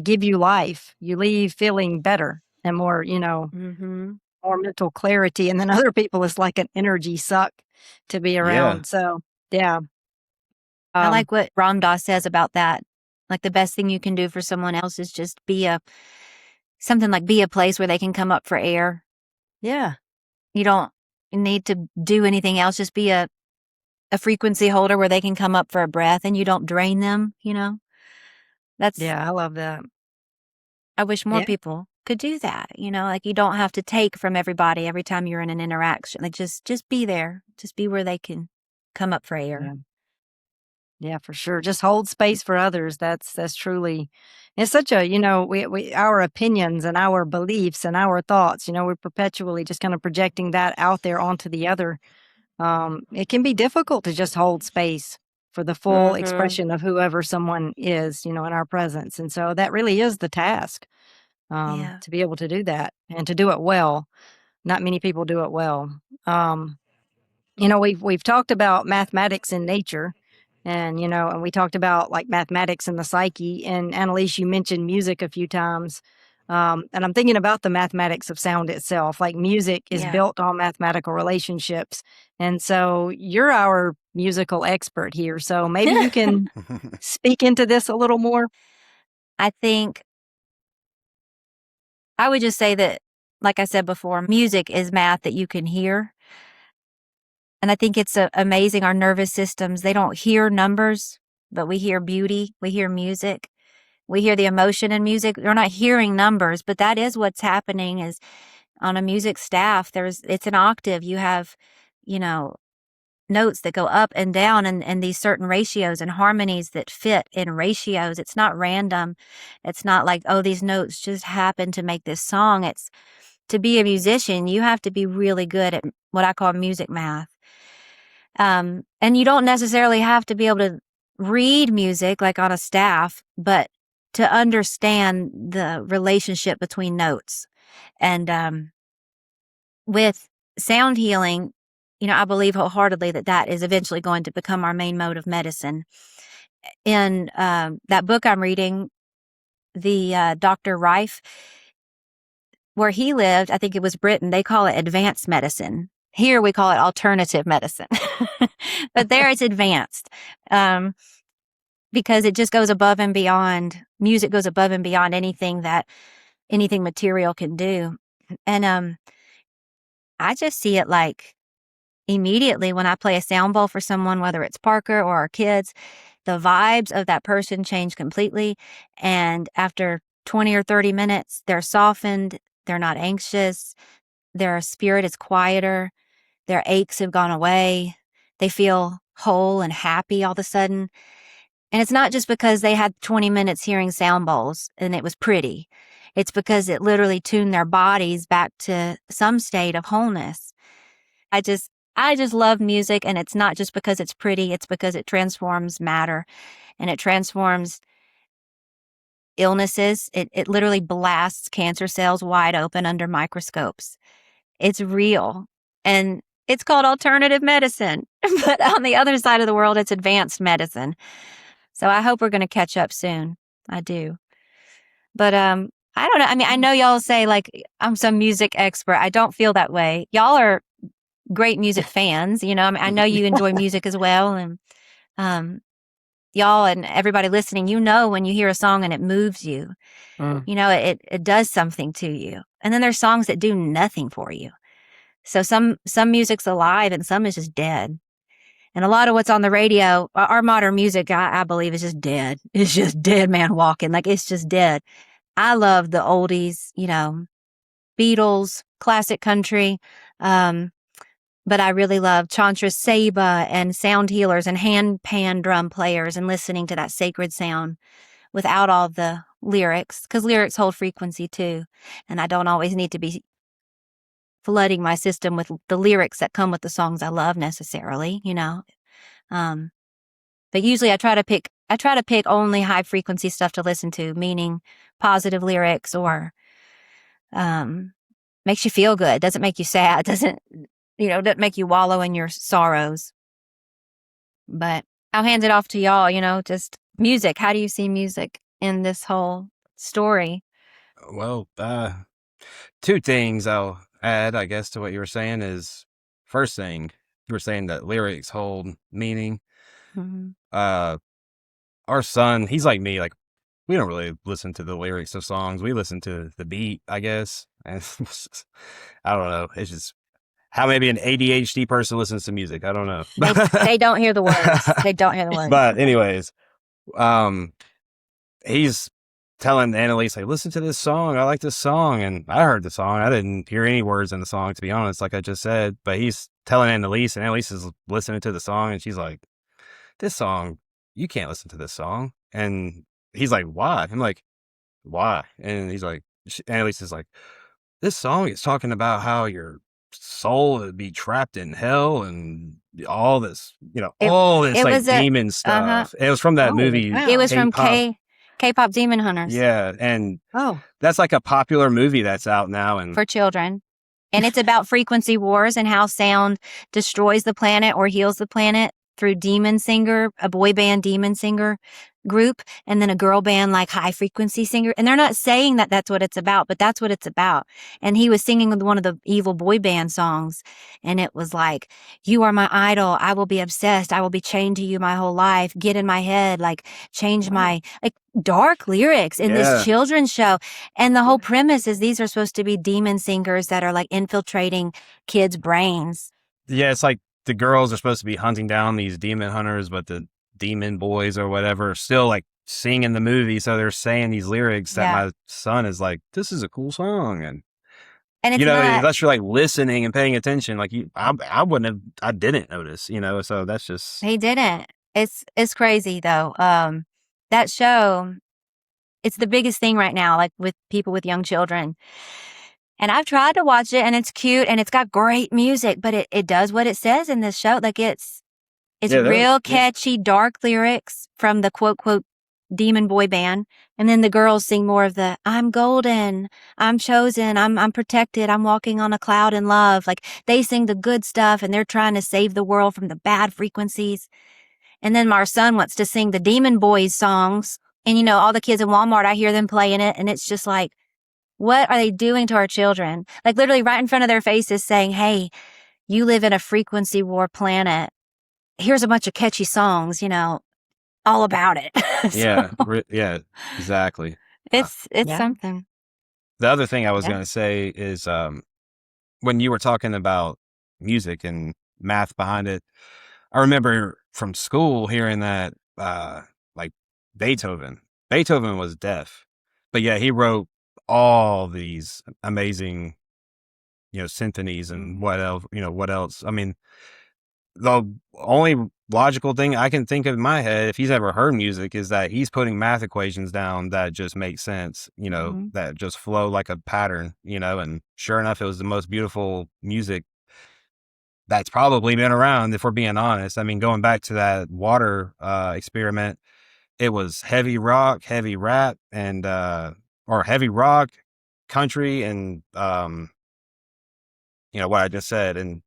give you life. You leave feeling better and more, more mental clarity. And then other people, it's like an energy suck to be around. So yeah. I like what Ram Dass says about that. Like the best thing you can do for someone else is just be a place where they can come up for air. Yeah. You don't need to do anything else. Just be a frequency holder where they can come up for a breath, and you don't drain them, That's, I love that. I wish more people could do that, like you don't have to take from everybody every time you're in an interaction. Like just be there. Just be where they can come up for air. Yeah, for sure. Just hold space for others. That's truly, it's such a, we our opinions and our beliefs and our thoughts, we're perpetually just kind of projecting that out there onto the other. It can be difficult to just hold space for the full Mhm. expression of whoever someone is, in our presence. And so that really is the task, Yeah. to be able to do that and to do it well. Not many people do it well. We've talked about mathematics in nature, and we talked about like mathematics in the psyche. And Annelise, you mentioned music a few times. And I'm thinking about the mathematics of sound itself. Like music is Yeah. built on mathematical relationships. And so you're our musical expert here. So maybe you can speak into this a little more. I think I would just say that, like I said before, music is math that you can hear. And I think it's amazing. Our nervous systems, they don't hear numbers, but we hear beauty. We hear music. We hear the emotion in music. We're not hearing numbers, but that is what's happening is on a music staff, it's an octave. You have, you know, notes that go up and down and these certain ratios and harmonies that fit in ratios. It's not random. It's not like, oh, these notes just happen to make this song. It's to be a musician, you have to be really good at what I call music math. And you don't necessarily have to be able to read music like on a staff, but to understand the relationship between notes. And with sound healing, I believe wholeheartedly that is eventually going to become our main mode of medicine. In that book I'm reading, the Dr. Rife, where he lived, I think it was Britain, they call it advanced medicine. Here we call it alternative medicine. But there it's advanced. Because it just goes above and beyond. Music goes above and beyond anything material can do. And I just see it like immediately when I play a sound bowl for someone, whether it's Parker or our kids, the vibes of that person change completely. And after 20 or 30 minutes, they're softened. They're not anxious. Their spirit is quieter. Their aches have gone away. They feel whole and happy all of a sudden. And it's not just because they had 20 minutes hearing sound bowls and it was pretty. It's because it literally tuned their bodies back to some state of wholeness. I just love music, and it's not just because it's pretty. It's because it transforms matter and it transforms illnesses. It literally blasts cancer cells wide open under microscopes. It's real. And it's called alternative medicine. But on the other side of the world, it's advanced medicine. So I hope we're going to catch up soon. I do. But I don't know. I mean, I know y'all say like I'm some music expert. I don't feel that way. Y'all are great music fans. I mean, I know you enjoy music as well. And y'all and everybody listening, when you hear a song and it moves you, it does something to you. And then there's songs that do nothing for you. So some music's alive and some is just dead. And a lot of what's on the radio, our modern music, I believe, is just dead. It's just dead man walking. Like, it's just dead. I love the oldies, Beatles, classic country. But I really love Chantra Seba and sound healers and hand pan drum players and listening to that sacred sound without all the lyrics, because lyrics hold frequency too. And I don't always need to be flooding my system with the lyrics that come with the songs I love necessarily, But usually I try to pick only high frequency stuff to listen to, meaning positive lyrics or makes you feel good, doesn't make you sad, doesn't make you wallow in your sorrows. But I'll hand it off to y'all, just music. How do you see music in this whole story? Well, two things I'll add, I guess, to what you were saying is, first thing, you were saying that lyrics hold meaning. Mm-hmm. Our son, he's like me, like, we don't really listen to the lyrics of songs. We listen to the beat, I guess. And I don't know. It's just how maybe an ADHD person listens to music. I don't know. They don't hear the words. They don't hear the words. But anyways, he's telling Annelise, like, listen to this song. I like this song. And I heard the song. I didn't hear any words in the song, to be honest, like I just said. But he's telling Annelise, and Annelise is listening to the song, and she's like, this song, you can't listen to this song. And he's like, why? I'm like, why? And he's like, Annelise is like, this song is talking about how you're soul would be trapped in hell and all this, It all this it like was a demon uh-huh. stuff. It was from that Oh, movie wow. It was from K-pop. K-pop Demon Hunters Yeah, and Oh, that's like a popular movie that's out now. And for children. And it's about frequency wars and how sound destroys the planet or heals the planet through demon singer, a boy band demon singer group, and then a girl band like high frequency singer. And they're not saying that that's what it's about, but that's what it's about. And he was singing with one of the evil boy band songs. And it was like, you are my idol. I will be obsessed. I will be chained to you my whole life. Get in my head. Like change my, like dark lyrics in this Yeah. children's show. And the whole premise is these are supposed to be demon singers that are like infiltrating kids' brains. yeah, it's like the girls are supposed to be hunting down these demon hunters, but the demon boys or whatever are still like singing the movie. So they're saying these lyrics that Yeah. my son is like, this is a cool song. And, And it's not, unless you're like listening and paying attention, like I wouldn't have, I didn't notice, so that's just, he didn't. It's crazy though. That show, it's the biggest thing right now, like with people with young children. And I've tried to watch it and it's cute and it's got great music, but it does what it says in this show. Like it's Yeah, that- real yeah. catchy, dark lyrics from the quote, quote, demon boy band. And then the girls sing more of the, I'm golden, I'm chosen, I'm protected, I'm walking on a cloud in love. Like they sing the good stuff and they're trying to save the world from the bad frequencies. And then our son wants to sing the demon boys songs. And all the kids in Walmart, I hear them playing it. And it's just like, what are they doing to our children? Like literally right in front of their faces saying, hey, you live in a frequency war planet. Here's a bunch of catchy songs, all about it. So, yeah, yeah, exactly. it's Yeah. something. The other thing I was Yeah. going to say is, when you were talking about music and math behind it, I remember from school hearing that, like Beethoven was deaf, but yeah, he wrote all these amazing, symphonies and what else. I mean, the only logical thing I can think of in my head, if he's ever heard music, is that he's putting math equations down that just make sense, Mhm. that just flow like a pattern, and sure enough, it was the most beautiful music that's probably been around, if we're being honest. I mean, going back to that water experiment, it was heavy rock, heavy rap, and or heavy rock, country, and what I just said. And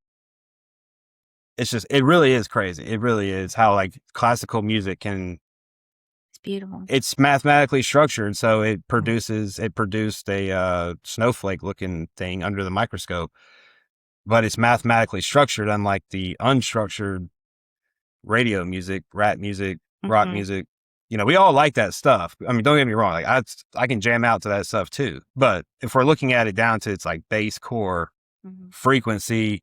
it really is crazy. It really is how like classical music It's beautiful. it's mathematically structured. So it produced a snowflake looking thing under the microscope, but it's mathematically structured, unlike the unstructured radio music, rap music, rock Mhm. music. We all like that stuff. I mean, don't get me wrong. Like I can jam out to that stuff too. But if we're looking at it down to its like base core Mhm. frequency,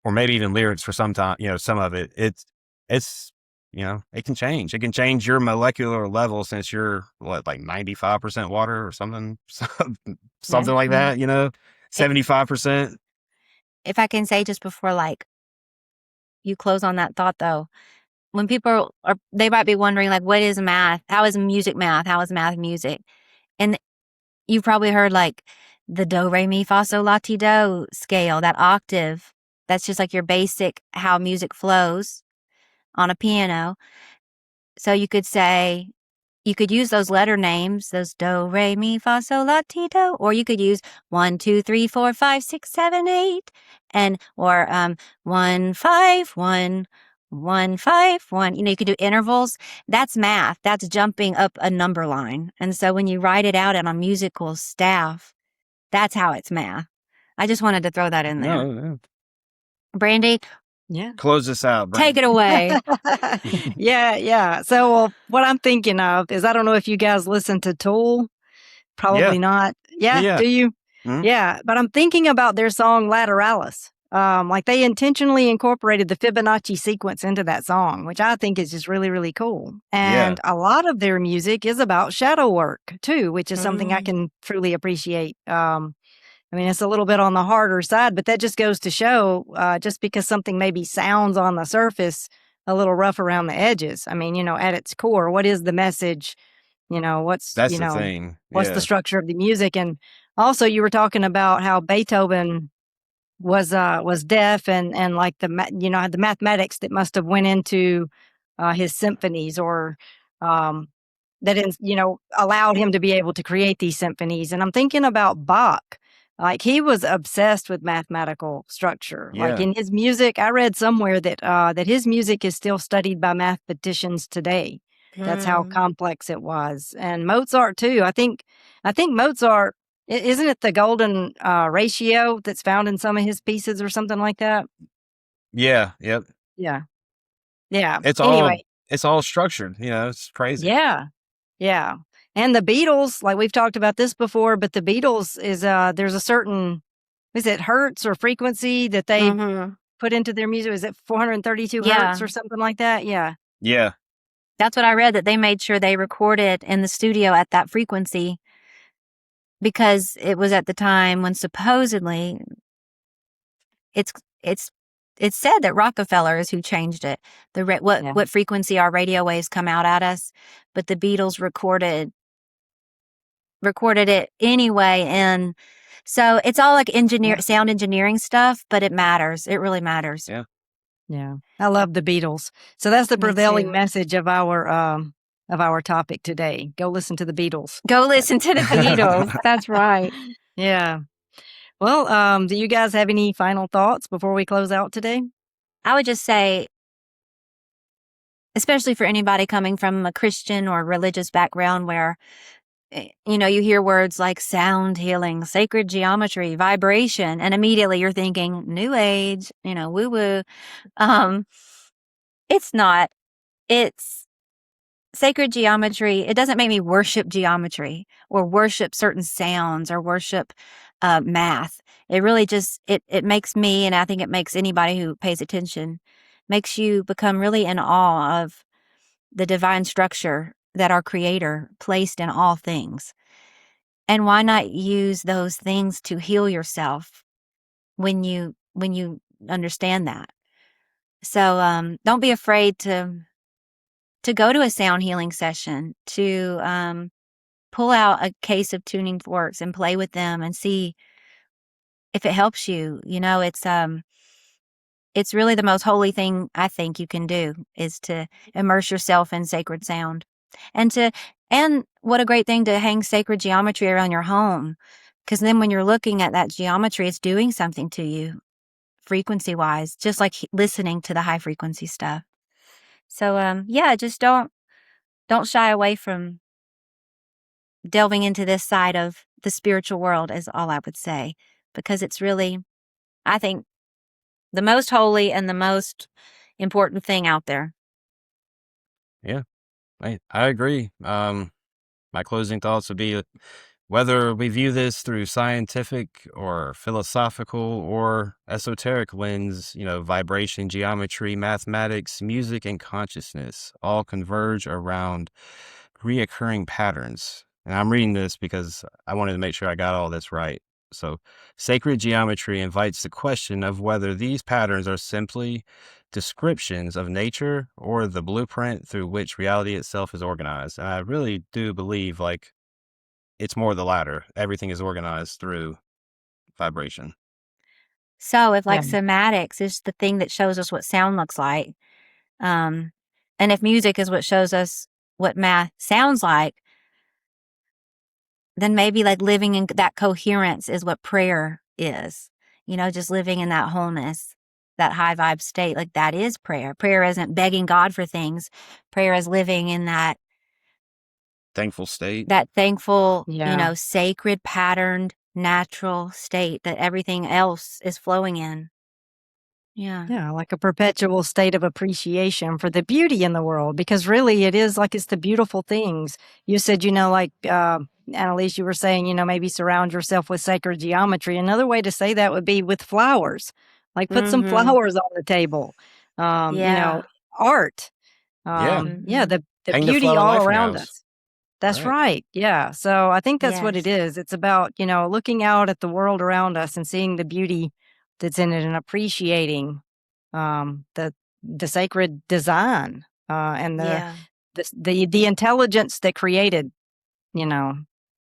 or maybe even lyrics for some time, some of it, it's, it can change. It can change your molecular level, since you're like 95% water or something, something like that, 75%. If I can say just before like you close on that thought though, when people they might be wondering like, what is math? How is music math? How is math music? And you've probably heard like the do, re, mi, fa, sol, la, ti, do scale, that octave. That's just like your basic how music flows on a piano. So you could use those letter names, those do, re, mi, fa, sol, la, ti, do, or you could use 1, 2, 3, 4, 5, 6, 7, 8, or 1, 5, 1, 1, 5, 1. You could do intervals. That's math. That's jumping up a number line. And so when you write it out on a musical staff, that's how it's math. I just wanted to throw that in there. No. Brandy, Yeah. Close this out, Brandy. take it away. Yeah. So what I'm thinking of is, I don't know if you guys listen to Tool. Probably not. Yeah. Yeah. Do you? Mhm. Yeah. But I'm thinking about their song Lateralis. Like they intentionally incorporated the Fibonacci sequence into that song, which I think is just really, really cool. And a lot of their music is about shadow work too, which is something I can truly appreciate. I mean, it's a little bit on the harder side, but that just goes to show, just because something maybe sounds on the surface a little rough around the edges. I mean, at its core, what is the message? What's That's the thing. what's the structure of the music? And also, you were talking about how Beethoven was deaf and like had the mathematics that must have went into his symphonies, or allowed him to be able to create these symphonies. And I'm thinking about Bach. Like, he was obsessed with mathematical structure. Like, Yeah. in his music, I read somewhere that his music is still studied by mathematicians today. That's how complex it was. And Mozart too. I think Mozart, isn't it the golden ratio that's found in some of his pieces or something like that? Yeah. Yep. Yeah. Yeah. It's Anyway, all structured. It's crazy. yeah. Yeah. And the Beatles, like, we've talked about this before, but the Beatles is there's a certain, is it hertz or frequency that they put into their music? Is it 432 hertz or something like that? Yeah. Yeah. That's what I read, that they made sure they recorded in the studio at that frequency, because it was at the time when supposedly it's said that Rockefeller is who changed it. What frequency our radio waves come out at us, but the Beatles recorded it anyway. And so it's all like sound engineering stuff, but it matters. It really matters. Yeah. Yeah. I love the Beatles. So that's the prevailing message of our topic today. Go listen to the Beatles. Go listen to the Beatles. That's right. Yeah. Well, do you guys have any final thoughts before we close out today? I would just say, especially for anybody coming from a Christian or religious background where, you hear words like sound healing, sacred geometry, vibration, and immediately you're thinking New Age, woo-woo. It's not. It's sacred geometry. It doesn't make me worship geometry or worship certain sounds or worship math. It really just, it makes me, and I think it makes anybody who pays attention, makes you become really in awe of the divine structure that our Creator placed in all things. And why not use those things to heal yourself when you understand that? So don't be afraid to go to a sound healing session, to pull out a case of tuning forks and play with them and see if it helps you. It's really the most holy thing I think you can do, is to immerse yourself in sacred sound. And what a great thing to hang sacred geometry around your home, because then when you're looking at that geometry, it's doing something to you frequency wise, just like listening to the high frequency stuff. So just don't shy away from delving into this side of the spiritual world, is all I would say, because it's really, I think, the most holy and the most important thing out there. Yeah. I agree. My closing thoughts would be, whether we view this through scientific or philosophical or esoteric lens, vibration, geometry, mathematics, music, and consciousness all converge around reoccurring patterns. And I'm reading this because I wanted to make sure I got all this right. So, sacred geometry invites the question of whether these patterns are simply descriptions of nature or the blueprint through which reality itself is organized. And I really do believe, like, it's more the latter. Everything is organized through vibration. So if somatics is the thing that shows us what sound looks like, and if music is what shows us what math sounds like, then maybe like living in that coherence is what prayer is. Just living in that wholeness, that high vibe state, like that is prayer. Prayer isn't begging God for things. Prayer is living in that thankful state. That thankful, sacred, patterned, natural state that everything else is flowing in. Yeah. Yeah, like a perpetual state of appreciation for the beauty in the world, because really it is like, it's the beautiful things. You said, Annelise, you were saying, maybe surround yourself with sacred geometry. Another way to say that would be with flowers. Like, put some flowers on the table. Art. The Hang beauty the all life around nows. us. That's right. Yeah. So I think that's what it is. It's about, looking out at the world around us and seeing the beauty that's in it and appreciating the sacred design and the intelligence that created,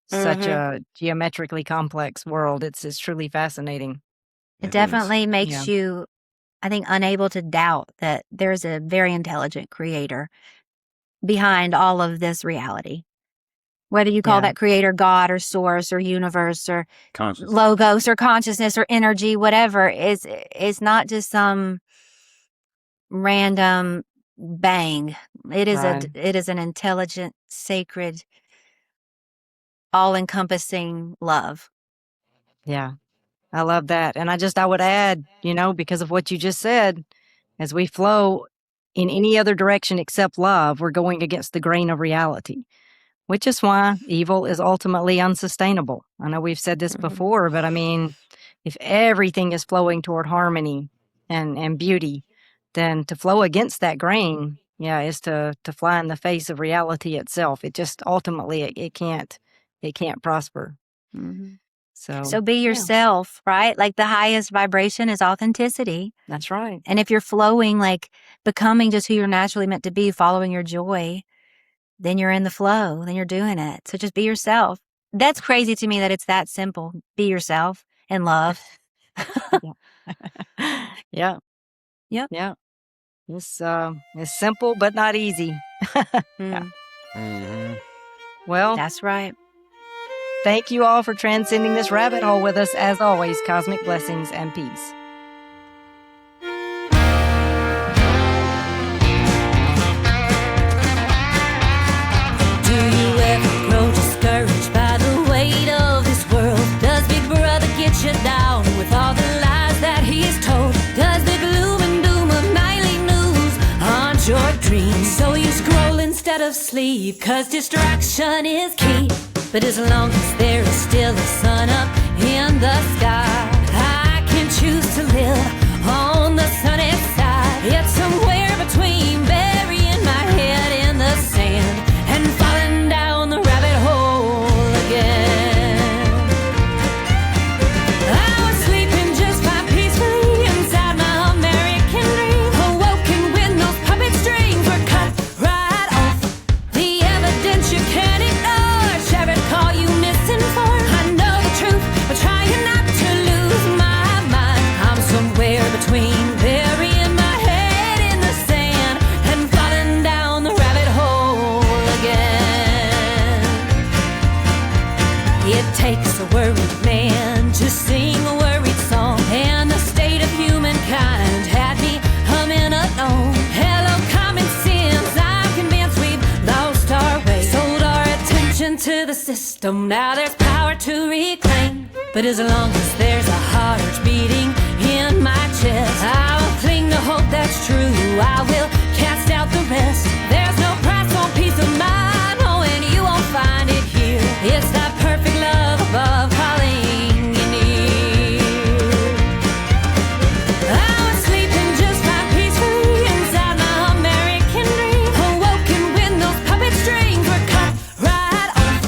such a geometrically complex world. It's truly fascinating. It is. definitely makes Yeah. you, I think, unable to doubt that there's a very intelligent creator behind all of this reality. Whether you call Yeah. that creator God or source or universe or Conscious. logos or consciousness or energy, whatever, it's not just some random bang. It is Right. it is an intelligent, sacred, all-encompassing love. Yeah. I love that. And I would add, because of what you just said, as we flow in any other direction except love, we're going against the grain of reality, which is why evil is ultimately unsustainable. I know we've said this Mhm. before, but I mean, if everything is flowing toward harmony and beauty, then to flow against that grain, is to fly in the face of reality itself. It just ultimately it can't prosper. Mhm. So So be yeah, yourself, right? Like the highest vibration is authenticity. that's right. And if you're flowing, like becoming just who you're naturally meant to be, following your joy, then you're in the flow, then you're doing it. So just be yourself. That's crazy to me that it's that simple. Be yourself and love. Yeah. Yep. Yeah. It's simple but not easy. Yeah. Mm, Well, that's right. thank you all for transcending this rabbit hole with us. As always, cosmic blessings and peace. Do you ever grow discouraged by the weight of this world? Does Big Brother get you down with all the lies that he's told? Does the gloom and doom of nightly news haunt your dreams? So you scroll instead of sleep, 'cause distraction is key. But as long as there is still a sun up in the sky, I can choose to live on the sunny side. It's somewhere between burying my head in the sand and falling down the rabbit hole again. I was sleeping just fine peacefully inside my American dream, awoken when those puppet strings were cut right off. The evidence you can't ignore, share it, call you misinformed. I know the truth, but trying not to lose my mind. I'm somewhere between burying my head in the sand and falling down the rabbit hole again. It takes a worried man to sing a worried song, and the state of humankind had me humming alone. Hello, common sense, I'm convinced we've lost our way, sold our attention to the system. Now there's power to reclaim, but as long as there's a heart beating in my chest, I'll cling to hope that's true. I will cast out the rest. There's no price on peace of mind, knowing you won't find it here. It's that perfect love above calling you near. I was sleeping just fine peacefully inside my American dream, awoken when those puppet strings were cut right off.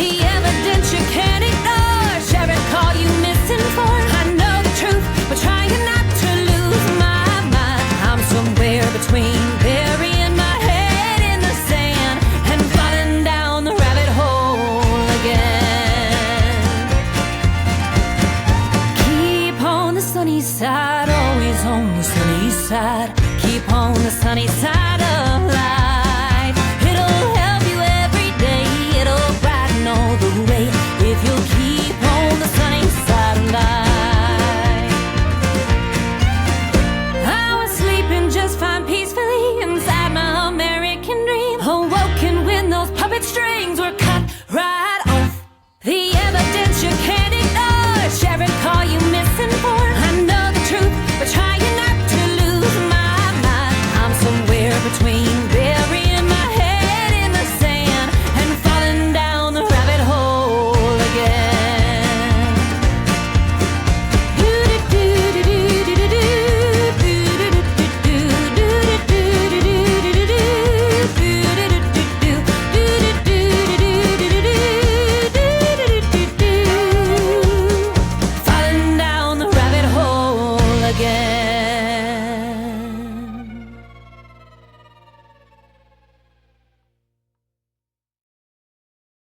The evidence you can't ignore, share it, call you misinformed. I know the truth, but trying not to lose my mind. I'm somewhere between burying my head in the sand and falling down the rabbit hole again. Keep on the sunny side, always on the sunny side. Keep on the sunny side of life. It'll help you every day, it'll brighten all the way if you'll keep on the sunny side of life. I was sleeping just fine peacefully